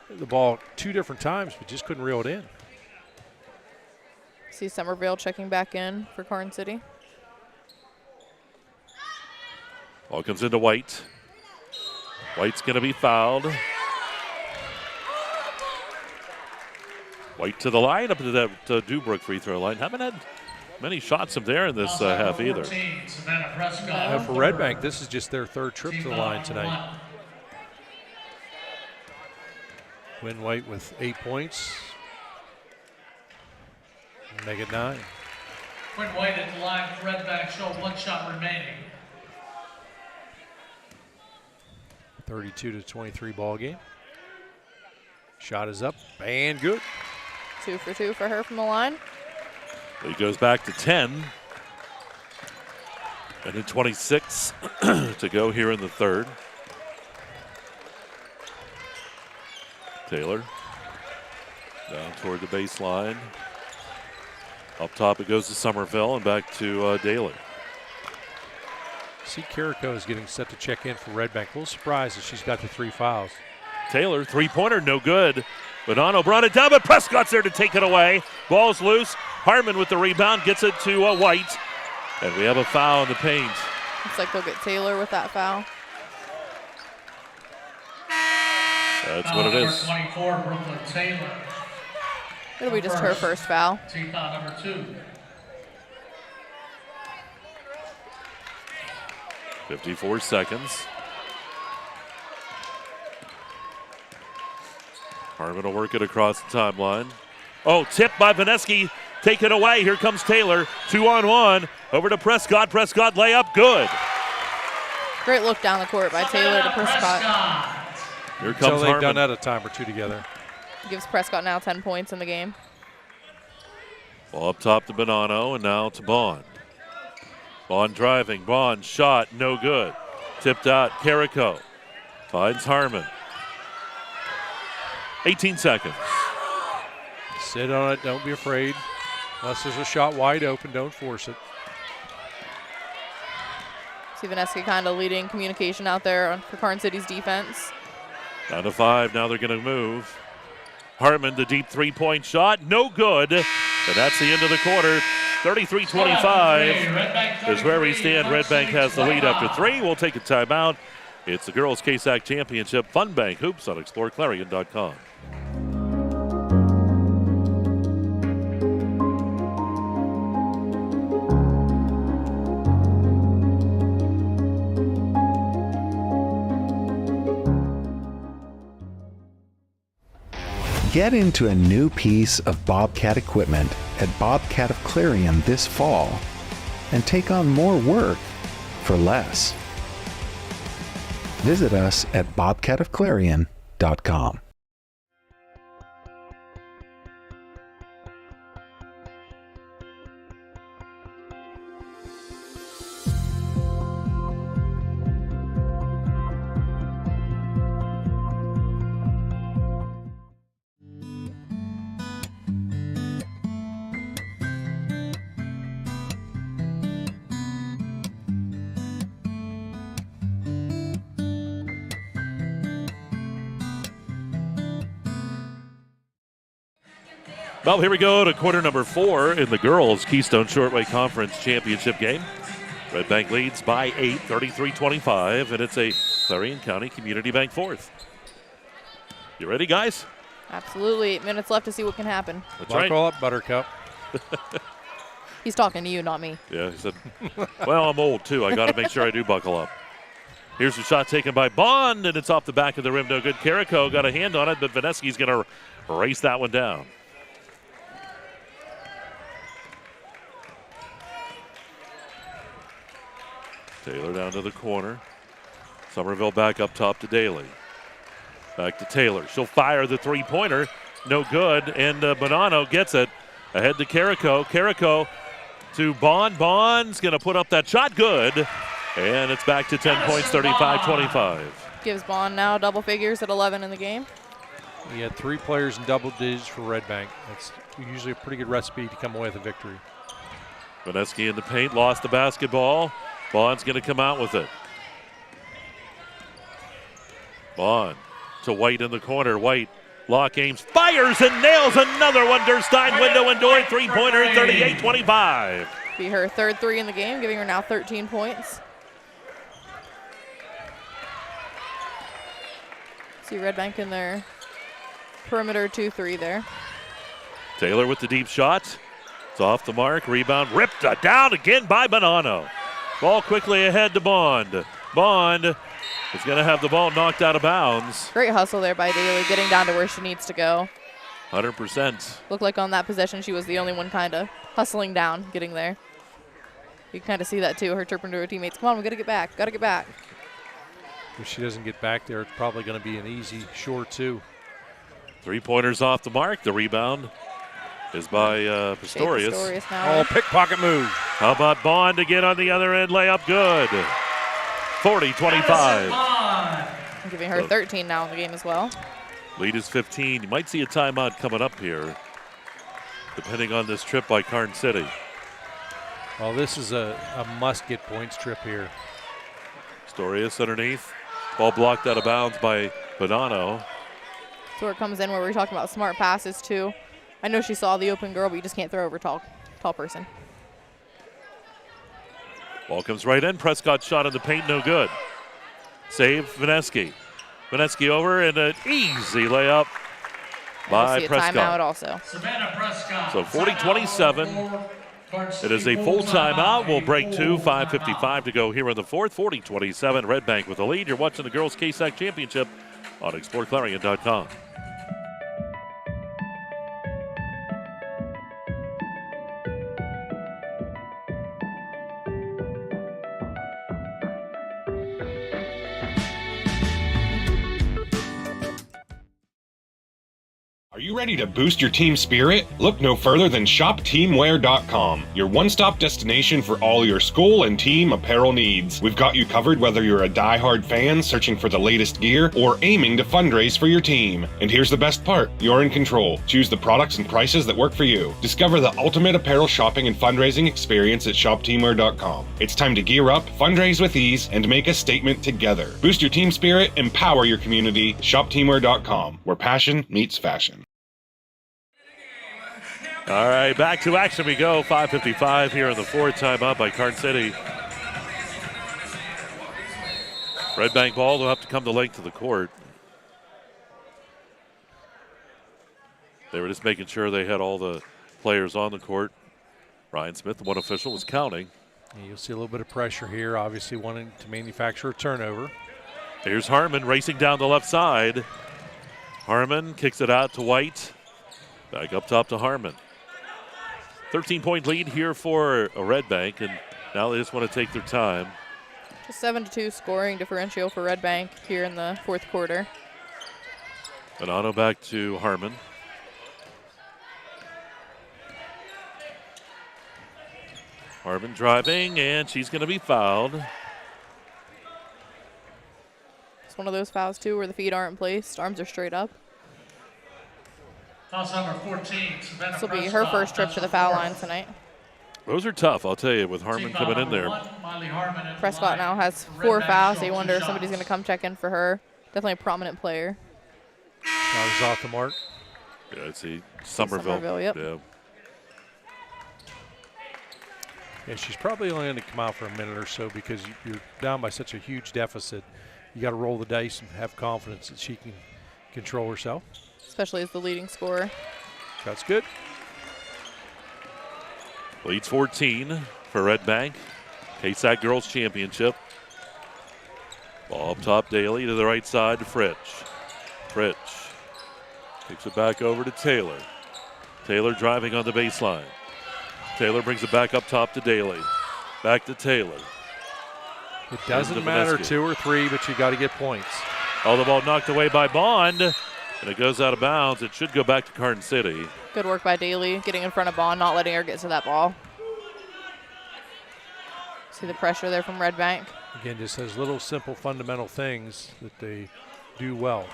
the ball 2 different times, but just couldn't reel it in. See Somerville checking back in for Karns City. Ball comes into White. White's going to be fouled. White to the line, up to that Dubrook free throw line. Haven't had many shots from there in this half either. For Redbank, this is just their third trip to the line tonight. Quinn White with 8 points. Make it 9. Quinn White at the line for Redbank, show 1 shot remaining. 32-23 ball game. Shot is up and good. 2 for 2 for her from the line. He goes back to 10. And then 26 to go here in the third. Taylor down toward the baseline. Up top it goes to Somerville and back to Daly. See, Carrico is getting set to check in for Redbank. A little surprised that she's got the 3 fouls. Taylor, three-pointer, no good. Bonanno brought it down, but Prescott's there to take it away. Ball's loose. Harmon with the rebound gets it to White. And we have a foul in the paint. Looks like they'll get Taylor with that foul. That's what it is. 24, Brooklyn Taylor. It'll be just her first foul. Team foul number 2. 54 seconds. Harmon will work it across the timeline. Oh, tip by Vaneski. Take it away. Here comes Taylor. 2-on-1. Over to Prescott. Prescott layup. Good. Great look down the court by Taylor to Prescott. Here comes they've Harmon. done that a time or 2 together. Gives Prescott now 10 points in the game. Ball up top to Bonanno and now to Bond. Bond driving. Bond shot. No good. Tipped out. Carrico finds Harmon. 18 seconds. Sit on it. Don't be afraid. Unless there's a shot wide open, don't force it. See Vaneski kind of leading communication out there for Karns City's defense. Down to 5. Now they're going to move. Hartman, the deep three-point shot. No good. And that's the end of the quarter. 33-25 is where we stand. Redbank has the lead after 3. We'll take a timeout. It's the Girls KSAC Championship Fun Bank Hoops on exploreClarion.com. Get into a new piece of Bobcat equipment at Bobcat of Clarion this fall and take on more work for less. Visit us at bobcatofclarion.com. Well, here we go to quarter number 4 in the girls' Keystone Shortway Conference Championship game. Redbank leads by 8, 33-25, and it's a Clarion County Community Bank fourth. You ready, guys? Absolutely. 8 minutes left to see what can happen. That's right. Buckle up, Buttercup. He's talking to you, not me. Yeah, he said, well, I'm old, too. I got to make sure I do buckle up. Here's the shot taken by Bond, and it's off the back of the rim. No good. Carrico got a hand on it, but Vaneski's going to race that one down. Taylor down to the corner. Somerville back up top to Daly. Back to Taylor. She'll fire the three-pointer. No good. And Bonanno gets it. Ahead to Carrico. Carrico to Bond. Bond's going to put up that shot. Good. And it's back to 10 points, 35-25. Gives Bond now double figures at 11 in the game. He had 3 players in double digits for Redbank. That's usually a pretty good recipe to come away with a victory. Vaneski in the paint. Lost the basketball. Bond's going to come out with it. Bond to White in the corner. White, lock aims, fires and nails another one. Derstein, window and door, three-pointer, 38-25. Be her third 3 in the game, giving her now 13 points. See Redbank in their perimeter 2-3 there. Taylor with the deep shot. It's off the mark. Rebound ripped down again by Bonanno. Ball quickly ahead to Bond. Bond is going to have the ball knocked out of bounds. Great hustle there by Daly, getting down to where she needs to go. 100%. Looked like on that possession she was the only one kind of hustling down, getting there. You can kind of see that too, her chirping to her teammates. Come on, we got to get back, got to get back. If she doesn't get back there, it's probably going to be an easy short 2. Three-pointers off the mark. The rebound is by Pistorius. Oh, pickpocket move. How about Bond to get on the other end? Layup good. 40-25. Giving her 13 now in the game as well. Lead is 15. You might see a timeout coming up here, depending on this trip by Karns City. Well, this is a must-get points trip here. Pistorius underneath. Ball blocked out of bounds by Bonanno. So where it comes in where we're talking about smart passes too. I know she saw the open girl, but you just can't throw over tall person. Ball comes right in. Prescott shot in the paint, no good. Save Vaneski. Vaneski over and an easy layup by Prescott. Timeout also. Savannah Prescott. So 40-27. It is a full timeout. We'll break 2. 5:55 to go here in the fourth. 40-27. Redbank with the lead. You're watching the Girls KSAC Championship on exploreClarion.com. Are you ready to boost your team spirit? Look no further than shopteamwear.com, your one-stop destination for all your school and team apparel needs. We've got you covered whether you're a die-hard fan searching for the latest gear or aiming to fundraise for your team. And here's the best part, you're in control. Choose the products and prices that work for you. Discover the ultimate apparel shopping and fundraising experience at shopteamwear.com. It's time to gear up, fundraise with ease, and make a statement together. Boost your team spirit, empower your community. Shopteamwear.com, where passion meets fashion. All right, back to action we go. 5:55 here in the fourth, time up by Karns City. Redbank ball will have to come the length of the court. They were just making sure they had all the players on the court. Ryan Smith, the one official, was counting. Yeah, you'll see a little bit of pressure here, obviously wanting to manufacture a turnover. Here's Harmon racing down the left side. Harmon kicks it out to White. Back up top to Harmon. 13-point lead here for Redbank, and now they just want to take their time. Just 7-2 scoring differential for Redbank here in the fourth quarter. Bonanno back to Harmon. Harmon driving, and she's going to be fouled. It's one of those fouls, too, where the feet aren't placed. Arms are straight up. Foul number 14. This will be her first trip to the foul line tonight. Those are tough, I'll tell you, with Harmon coming in there. Prescott now has 4 fouls, so you wonder if somebody's going to come check in for her. Definitely a prominent player. That was off the mark. Yeah, I see Somerville. Yep. Yeah. Yeah, she's probably only going to come out for a minute or so because you're down by such a huge deficit. You got to roll the dice and have confidence that she can control herself. Especially as the leading scorer. That's good. Leads 14 for Redbank. KSAC Girls Championship. Ball up top, Daly to the right side to Fritsch. Fritsch takes it back over to Taylor. Taylor driving on the baseline. Taylor brings it back up top to Daly. Back to Taylor. It doesn't matter 2 or 3, but you got to get points. Oh, the ball knocked away by Bond, and it goes out of bounds. It should go back to Karns City. Good work by Daly, getting in front of Bond, not letting her get to that ball. See the pressure there from Redbank. Again, just those little simple fundamental things that they do well.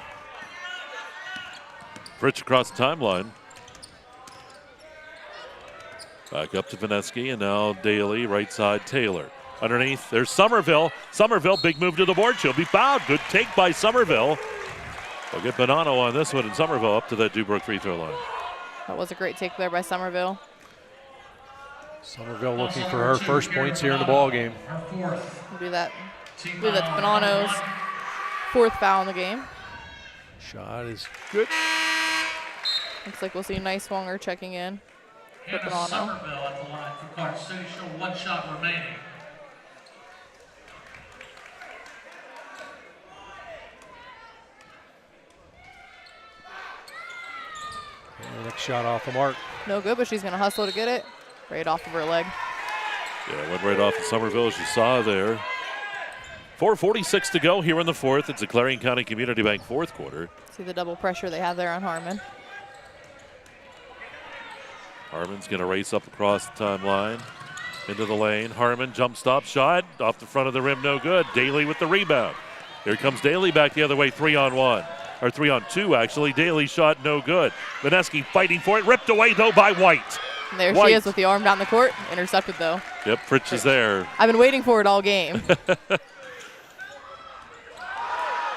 Fritsch across the timeline. Back up to Vineski, and now Daly, right side, Taylor. Underneath, there's Somerville. Somerville, big move to the board. She'll be fouled. Good take by Somerville. They'll get Bonanno on this one, and Somerville up to that Dubrook free throw line. That was a great take there by Somerville. Somerville looking for her first points here in the ball game. We'll do that. I believe that's Bonanno's 4th foul in the game. Shot is good. Looks like we'll see Nice Wonger checking in for Bonanno. Somerville at the line for Karns City. Still 1 shot remaining. And the next shot off the mark. No good, but she's going to hustle to get it. Right off of her leg. Yeah, went right off of Somerville, as you saw there. 4:46 to go here in the fourth. It's a Clarion County Community Bank fourth quarter. See the double pressure they have there on Harmon. Harmon's going to race up across the timeline into the lane. Harmon, jump stop shot off the front of the rim, no good. Daly with the rebound. Here comes Daly back the other way, 3-on-1. Or 3-on-2, actually. Daly shot, no good. Vineski fighting for it, ripped away, though, by White. And there White. she is with the arm down the court. Intercepted, though. Yep, Fritsch is there. I've been waiting for it all game.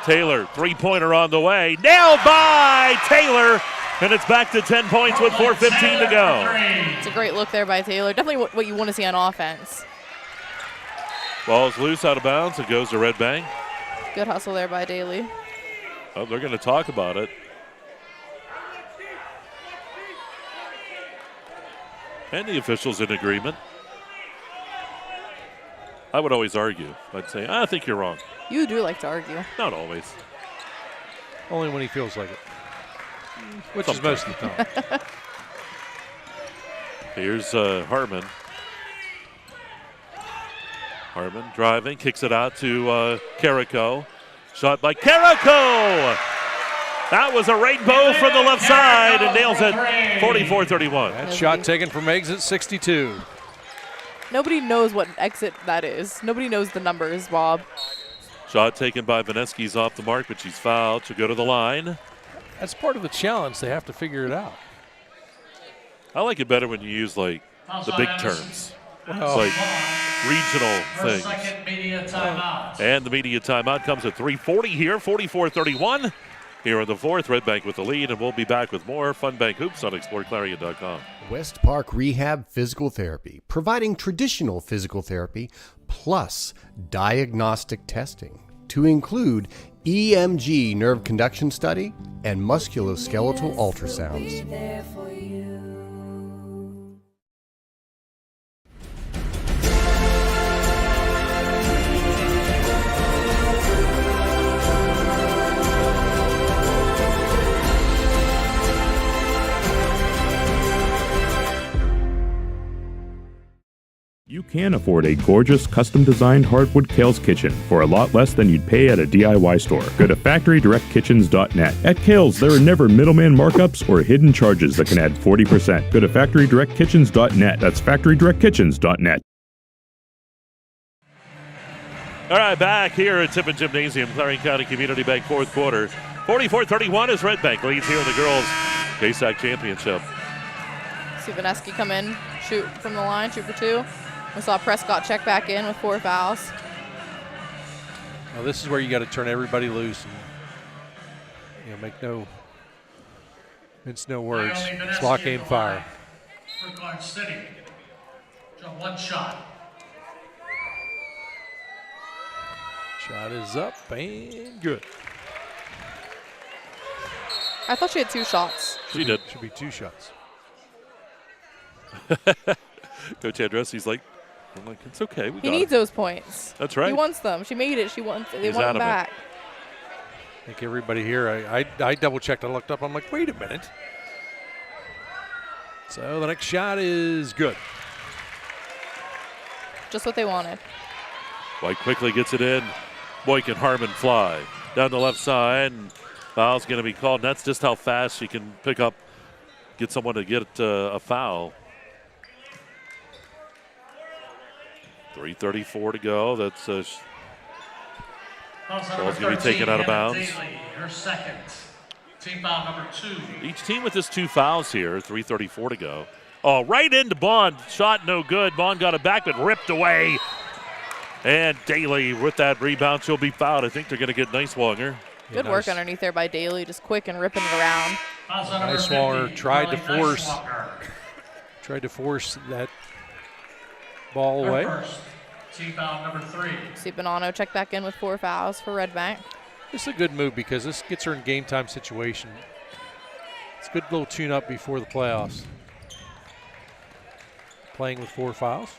Taylor, three-pointer on the way. Nailed by Taylor. And it's back to 10 points with 4:15 to go. It's a great look there by Taylor. Definitely what you want to see on offense. Ball's loose out of bounds. It goes to Redbank. Good hustle there by Daly. Oh, they're going to talk about it. And the officials in agreement. I would always argue. I'd say, I think you're wrong. You do like to argue. Not always. Only when he feels like it. Which is most of the time. Here's Harmon. Harmon driving, kicks it out to Carrico. Shot by Carrico! That was a rainbow from the left side and nails it 44-31. That shot taken from exit 62. Nobody knows what exit that is. Nobody knows the numbers, Bob. Shot taken by Vaneski's off the mark, but she's fouled. She'll go to the line. That's part of the challenge. They have to figure it out. I like it better when you use like the big terms. It's like regional things. Second media timeout. And the media timeout comes at 3:40 here, 44-31. Here in the fourth, Redbank with the lead, and we'll be back with more FunBank Hoops on exploreClarion.com. West Park Rehab Physical Therapy, providing traditional physical therapy plus diagnostic testing to include EMG nerve conduction study and musculoskeletal ultrasounds. You can afford a gorgeous, custom-designed hardwood Kales kitchen for a lot less than you'd pay at a DIY store. Go to FactoryDirectKitchens.net. At Kales, there are never middleman markups or hidden charges that can add 40%. Go to FactoryDirectKitchens.net. That's FactoryDirectKitchens.net. All right, back here at Tippin Gymnasium, Clarion County Community Bank fourth quarter. 44-31 as Redbank leads here in the girls' KSAC championship. See Vaneski come in, shoot from the line, shoot for two. We saw Prescott check back in with 4 fouls. Well, this is where you got to turn everybody loose and mince no words. It's lock, aim, fire. For Karns City. Jump one shot. Shot is up and good. I thought she had 2 shots. She did. Should be 2 shots. Coach Andressi's like, I'm like, it's okay. He needs those points. That's right. He wants them. She made it. They want them adamant. back. I think everybody here, I double-checked. I looked up. I'm like, wait a minute. So the next shot is good. Just what they wanted. White quickly gets it in. Boyk and Harmon fly down the left side. And foul's going to be called. And that's just how fast she can get someone to get a foul. 3:34 to go. That's ball's going to be taken out of bounds. Her second. Team foul number 2. Each team with his 2 fouls here. 3:34 to go. Oh, right into Bond. Shot no good. Bond got it back, but ripped away. And Daly with that rebound. She'll be fouled. I think they're going to get Nicewanger. Good work underneath there by Daly, just quick and ripping it around. Nicewanger tried to force that ball away. Team foul number 3. See Bonanno check back in with 4 fouls for Redbank. This is a good move because this gets her in game time situation. It's a good little tune-up before the playoffs. Playing with 4 fouls.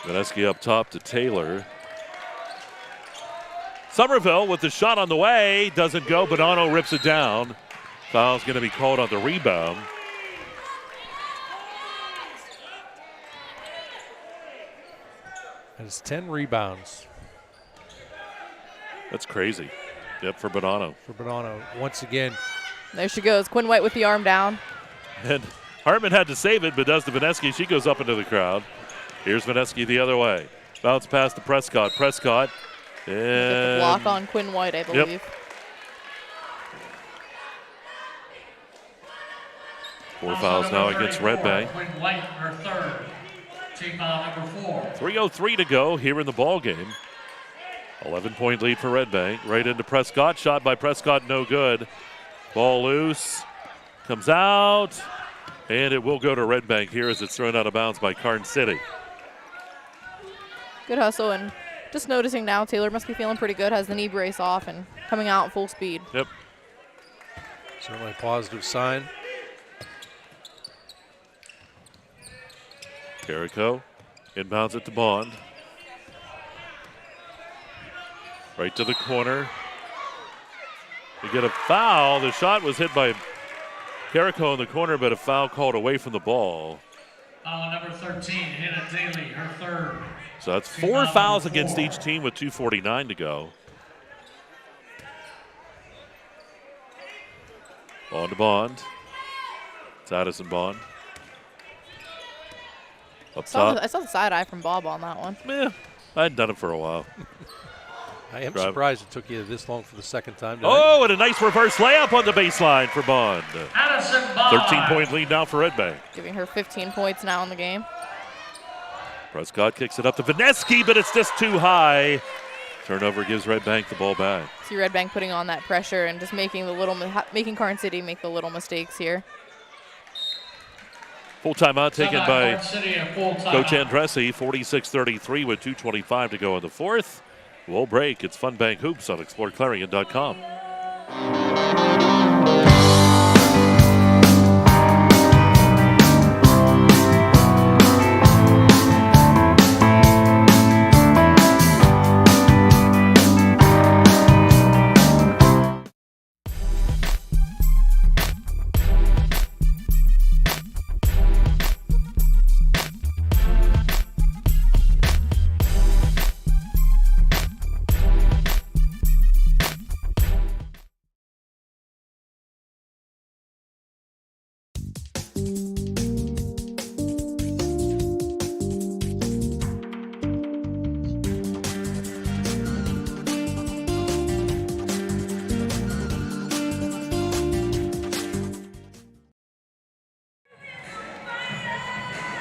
Vaneski up top to Taylor. Somerville with the shot on the way. Doesn't go. Bonanno rips it down. Foul's going to be called on the rebound. It's 10 rebounds. That's crazy. Yep, for Bonanno. Once again. There she goes. Quinn White with the arm down. And Hartman had to save it, but does to Vaneski. She goes up into the crowd. Here's Vaneski the other way. Bounce pass to Prescott. Prescott. And block on Quinn White, I believe. Yep. 4 fouls now against Redbank. Quinn White, her third. Team foul number 4. 3:03 to go here in the ball game. 11-point lead for Redbank. Right into Prescott. Shot by Prescott, no good. Ball loose. Comes out. And it will go to Redbank here as it's thrown out of bounds by Karns City. Good hustle, and just noticing now Taylor must be feeling pretty good. Has the knee brace off and coming out full speed. Yep. Certainly a positive sign. Carrico inbounds it to Bond. Right to the corner. We get a foul. The shot was hit by Carrico in the corner, but a foul called away from the ball. Foul number 13, Hannah Daly, her third. So that's 4 fouls against each team with 2:49 to go. On to Bond. It's Addison Bond. Up top. I saw the side eye from Bob on that one. Yeah, I hadn't done it for a while. I am surprised it took you this long for the second time. Oh, and a nice reverse layup on the baseline for Bond. Addison Bond. 13-point lead now for Redbank. Giving her 15 points now in the game. Prescott kicks it up to Vineski, but it's just too high. Turnover gives Redbank the ball back. See Redbank putting on that pressure and just making Karns City make the little mistakes here. Full timeout taken by Coach Timeout. Andressi, 46-33 with 2:25 to go in the fourth. We'll break. It's Fun Bank Hoops on exploreClarion.com.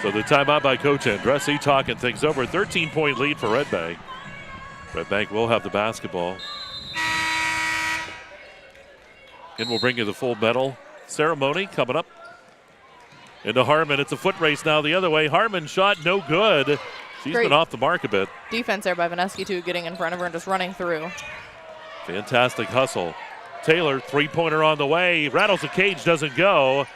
So the timeout by Coach Andressi, talking things over. 13-point lead for Redbank. Redbank will have the basketball. And we'll bring you the full medal ceremony coming up. Into Harmon. It's a foot race now the other way. Harmon shot no good. She's been off the mark a bit. Defense there by Vineski, too, getting in front of her and just running through. Fantastic hustle. Taylor, three-pointer on the way. Rattles the cage, doesn't go.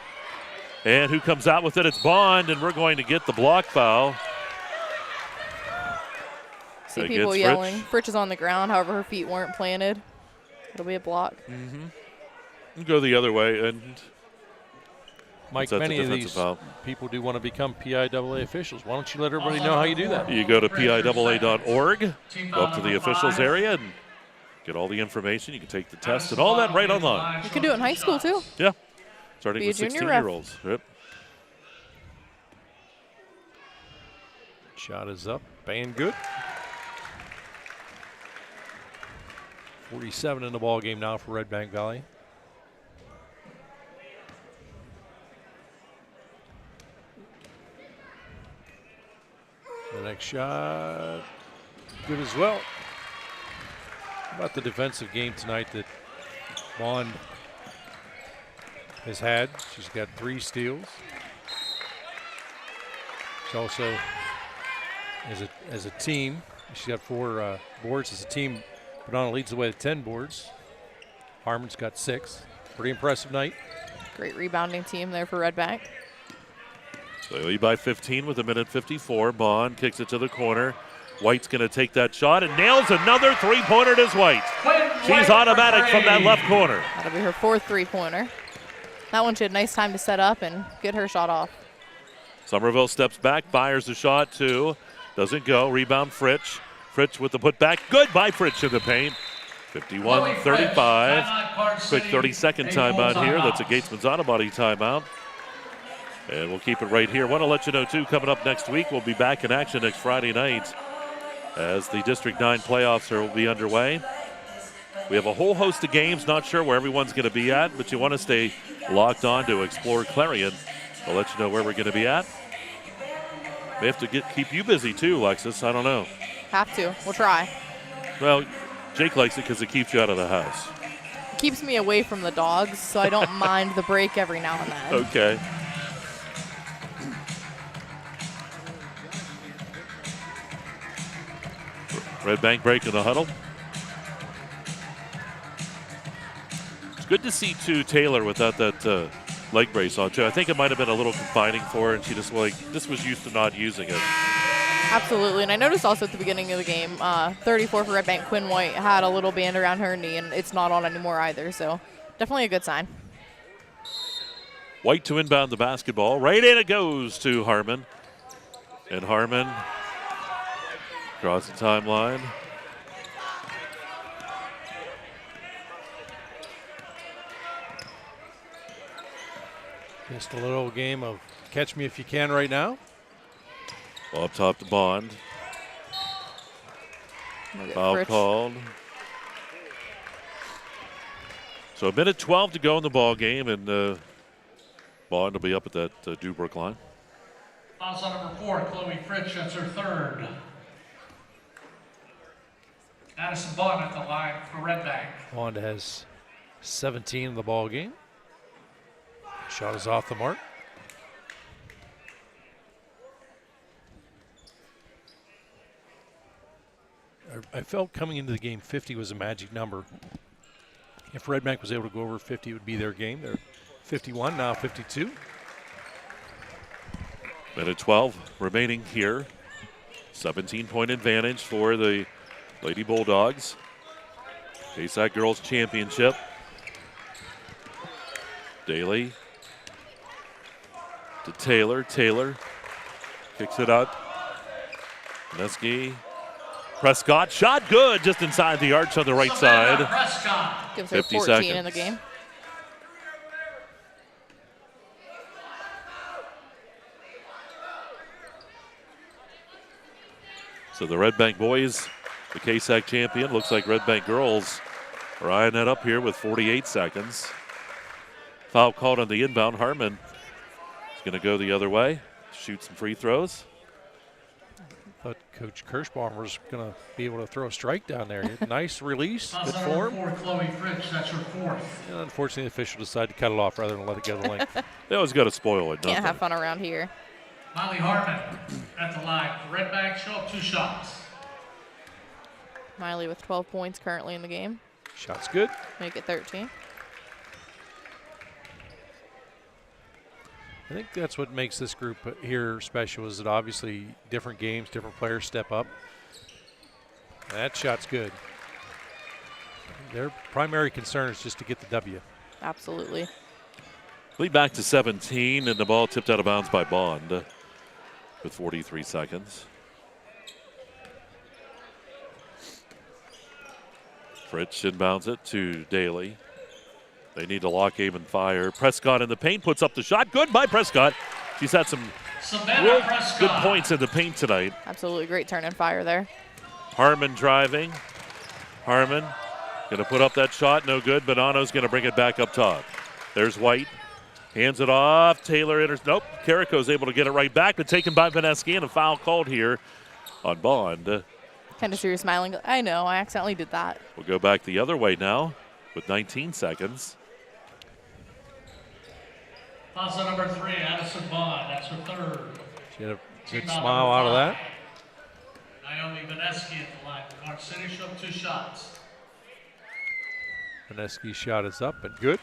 And who comes out with it? It's Bond, and we're going to get the block foul. See people yelling. Fritch is on the ground, however her feet weren't planted. It'll be a block. Mm-hmm. Go the other way, and Mike, many of these people do want to become PIAA officials. Why don't you let everybody know how you do that? You go to PIAA.org, go up to the officials area, and get all the information. You can take the test and all that right online. You can do it in high school, too. Yeah. Starting Be a with junior 16-year-olds. Yep. Shot is up, bang good. 47 in the ball game now for Redbank Valley. The next shot, good as well. How about the defensive game tonight that Bond has had? She's got 3 steals. She's also, as a team, she's got 4 boards as a team. Padonna leads the way to 10 boards. Harmon's got 6. Pretty impressive night. Great rebounding team there for Redbank. So they lead by 15 with 1:54. Bond kicks it to the corner. White's going to take that shot and nails another three-pointer to White. She's automatic from that left corner. That'll be her 4th three-pointer. That one she had nice time to set up and get her shot off. Somerville steps back, fires the shot too. Doesn't go. Rebound Fritch. Fritch with the putback. Good by Fritch in the paint. 51-35. Quick 30-second timeout here. That's a Gatesman's Auto Body timeout. And we'll keep it right here. Want to let you know, too, coming up next week, we'll be back in action next Friday night as the District 9 playoffs will be underway. We have a whole host of games. Not sure where everyone's going to be at, but you want to stay locked on to Explore Clarion. We'll let you know where we're going to be at. May have to keep you busy, too, Lexis. I don't know. Have to. We'll try. Well, Jake likes it because it keeps you out of the house. It keeps me away from the dogs, so I don't mind the break every now and then. Okay. Redbank breaking the huddle. It's good to see, too, Taylor without that leg brace on, too. I think it might have been a little confining for her, and she just just was used to not using it. Absolutely, and I noticed also at the beginning of the game, 34 for Redbank, Quinn White had a little band around her knee, and it's not on anymore either, so definitely a good sign. White to inbound the basketball. Right in it goes to Harmon. And Harmon across the timeline. Just a little game of catch me if you can right now. Well, up top to Bond. Foul Fritz. called. So a minute 12 to go in the ball game, and Bond will be up at that Dubrook line. Fouls on number 4, Chloe Fritsch, that's her third. Addison Bond at the line for Redbank. Bond has 17 in the ball game. Shot is off the mark. I felt coming into the game 50 was a magic number. If Redbank was able to go over 50, it would be their game. They're 51, now 52. Minute 12 remaining here. 17-point advantage for the Lady Bulldogs. KSAC Girls Championship. Daly to Taylor. Taylor kicks it out. Kalinowski. Prescott, shot good, just inside the arch on the right side. Prescott gives her 50 14 seconds. in the game. So the Redbank boys, the KSAC champion. Looks like Redbank girls are eyeing that up here with 48 seconds. Foul called on the inbound. Harmon is going to go the other way, shoot some free throws. Thought Coach Kirschbaum was going to be able to throw a strike down there. Nice release, good Fouls on form. number 4, Chloe Fritsch, that's her fourth. And unfortunately, the official decided to cut it off rather than let it go the length. They always got to spoil it, don't Can't they? have fun around here. Miley Harmon at the line for Redbank, show up 2 shots. Miley with 12 points currently in the game. Shot's good. Make it 13. I think that's what makes this group here special is that obviously different games, different players step up. That shot's good. Their primary concern is just to get the W. Absolutely. Lead back to 17, and the ball tipped out of bounds by Bond with 43 seconds. Fritz inbounds it to Daly. They need to lock, aim, and fire. Prescott in the paint puts up the shot. Good by Prescott. She's had some real good points in the paint tonight. Absolutely great turn and fire there. Harmon driving. Harmon going to put up that shot. No good. Bonanno's going to bring it back up top. There's White. Hands it off. Taylor enters. Nope. Carrico's able to get it right back, but taken by Vaneski, and a foul called here on Bond. Kind of see her smiling. I know, I accidentally did that. We'll go back the other way now with 19 seconds. Fouls on number 3, Addison Bond, that's her third. She had a good smile out of that. Naomi Vaneski at the line for Karns City, show up 2 shots. Vaneski's shot is up and good.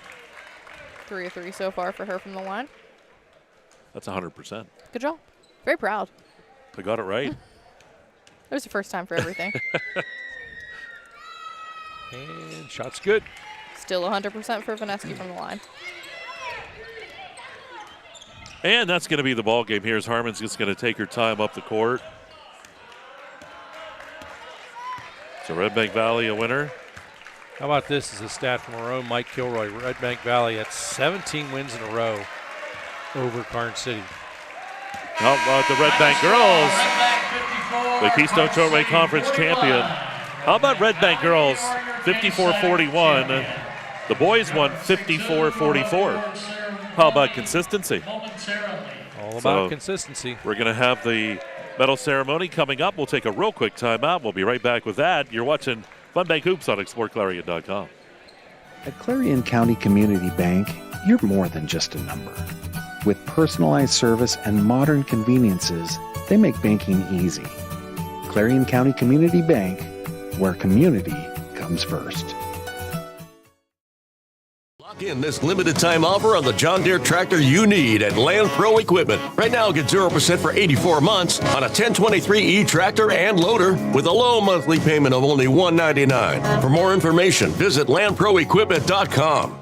3 of 3 so far for her from the line. That's 100%. Good job. Very proud. I got it right. It was the first time for everything. And shot's good. Still 100% for Vaneski from the line. And that's going to be the ball game here as Harmon's just going to take her time up the court. So Redbank Valley a winner. How about this as a stat from our own Mike Kilroy. Redbank Valley at 17 wins in a row over Karns City. How about the Redbank girls? The Keystone Shortway Conference champion. How about Redbank girls? 54-41. The boys won 54-44. How about consistency? All about consistency. We're going to have the medal ceremony coming up. We'll take a real quick timeout. We'll be right back with that. You're watching Fun Bank Hoops on exploreClarion.com. At Clarion County Community Bank, you're more than just a number. With personalized service and modern conveniences, they make banking easy. Clarion County Community Bank, where community comes first. Lock in this limited time offer on the John Deere tractor you need at Land Pro Equipment. Right now, get 0% for 84 months on a 1023E tractor and loader with a low monthly payment of only $199. For more information, visit landproequipment.com.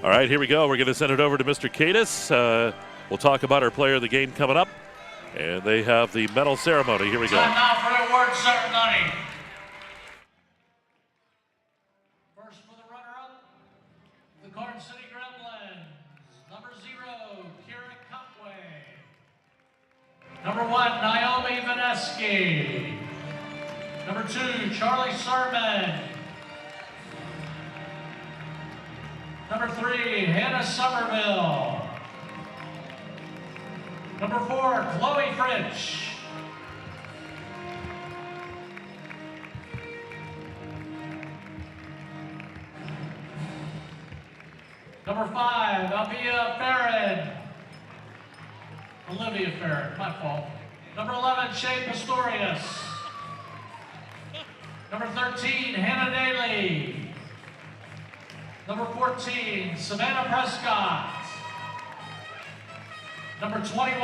All right, here we go. We're going to send it over to Mr. Cadis. We'll talk about our player of the game coming up. And they have the medal ceremony. Here we go. Time now for the award ceremony. First for the runner-up, the Karns City Gremlins. Number 0, Kira Copway. Number 1, Naomi Vaneski. Number 2, Charlie Sermon. Number 3, Hannah Somerville. Number 4, Chloe French. Number 5, Olivia Farron, my fault. Number 11, Shay Pistorius. Number 13, Hannah Daly. Number 14, Savannah Prescott. Number 21,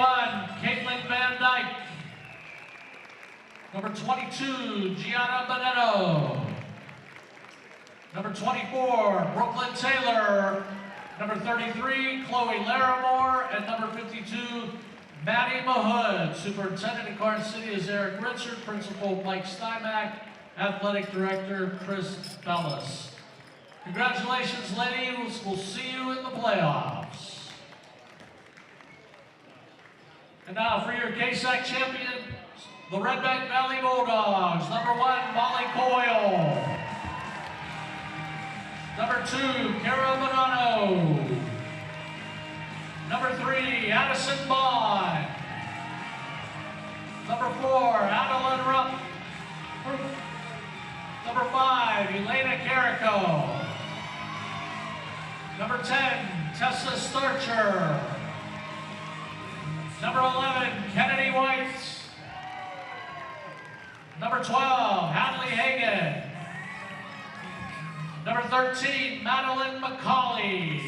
Caitlin Van Dyke. Number 22, Gianna Bonetto. Number 24, Brooklyn Taylor. Number 33, Chloe Larimore. And number 52, Maddie Mahood. Superintendent of Karns City is Eric Richard. Principal Mike Steinmack. Athletic Director Chris Bellis. Congratulations, ladies. We'll see you in the playoffs. And now for your KSAC champion, the Redbank Valley Bulldogs. Number 1, Molly Coyle. Number 2, Carol Bonanno. Number 3, Addison Bond. Number 4, Adeline Rupp. Number 5, Elena Carrico. Number 10, Tessa Starcher. Number 11, Kennedy White. Number 12, Hadley Hagan. Number 13, Madeline McCauley.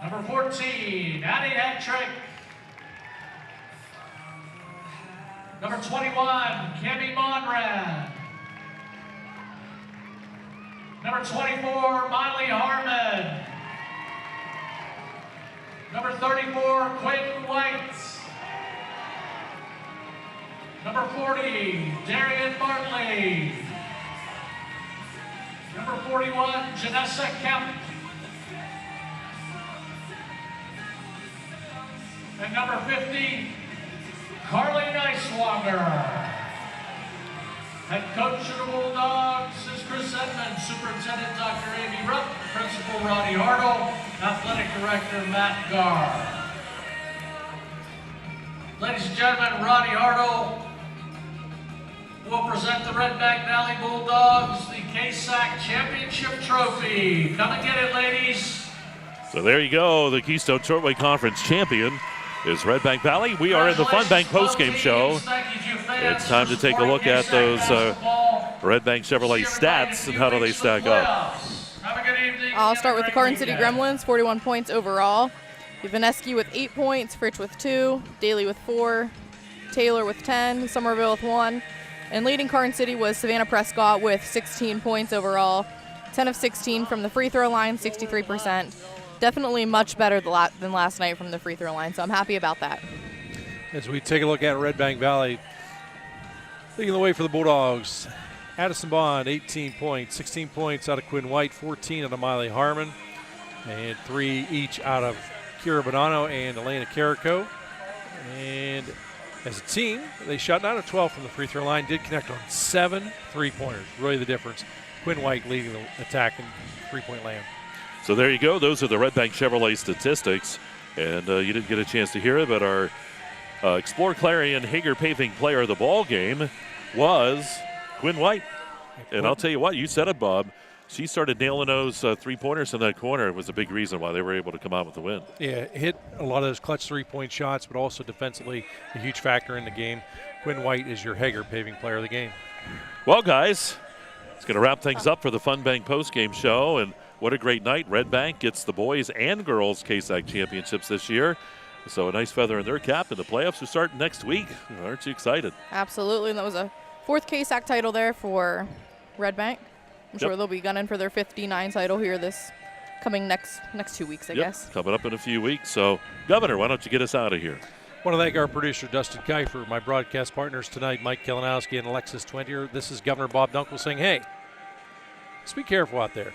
Number 14, Addie Hetrick. Number 21, Kimmy Monrad. Number 24, Miley Harmon. Number 34, Quinn White. Number 40, Darian Bartley. Number 41, Janessa Kemp. And number 50, Carly Neiswanger. Head coach of the Bulldogs is Chris Edmonds, Superintendent Dr. Amy Rupp, Principal Roddy Hartle, Athletic Director Matt Garr. Ladies and gentlemen, Roddy Hartle will present the Redbank Valley Bulldogs the KSAC Championship Trophy. Come and get it, ladies. So there you go. The Keystone Shortway Conference champion is Redbank Valley. We are in the Funbank postgame show. It's time to take a look at those Redbank Chevrolet stats and how do they stack up. I'll start with the Karns City Gremlins, 41 points overall. Vaneski with 8 points, Fritch with 2, Daly with 4, Taylor with 10, Somerville with 1. And leading Karns City was Savannah Prescott with 16 points overall, 10 of 16 from the free throw line, 63%. Definitely much better than last night from the free throw line, so I'm happy about that. As we take a look at Redbank Valley, leading the way for the Bulldogs, Addison Bond, 18 points, 16 points out of Quinn White, 14 out of Miley Harmon, and 3 each out of Kira Bonanno and Elena Carrico. And as a team, they shot 9 of 12 from the free throw line, did connect on 7 3-pointers. Really the difference. Quinn White leading the attack in three-point land. So there you go. Those are the Redbank Chevrolet statistics. And you didn't get a chance to hear it, but our exploreClarion Hager Paving player of the ball game was Quinn White. And I'll tell you what, you said it, Bob. She started nailing those three-pointers in that corner. It was a big reason why they were able to come out with the win. Yeah, hit a lot of those clutch three-point shots, but also defensively a huge factor in the game. Quinn White is your Hager Paving player of the game. Well, guys, it's going to wrap things up for the Funbank postgame show. And what a great night. Redbank gets the boys and girls KSAC championships this year. So a nice feather in their cap, and the playoffs are starting next week. Aren't you excited? Absolutely, and that was a 4th KSAC title there for Redbank. I'm sure they'll be gunning for their 59 title here this coming next 2 weeks, I guess. Coming up in a few weeks. So, Governor, why don't you get us out of here? I want to thank our producer, Dustin Kifer, my broadcast partners tonight, Mike Kalinowski and Lexis Twentier. This is Governor Bob Dunkel saying, hey, just be careful out there.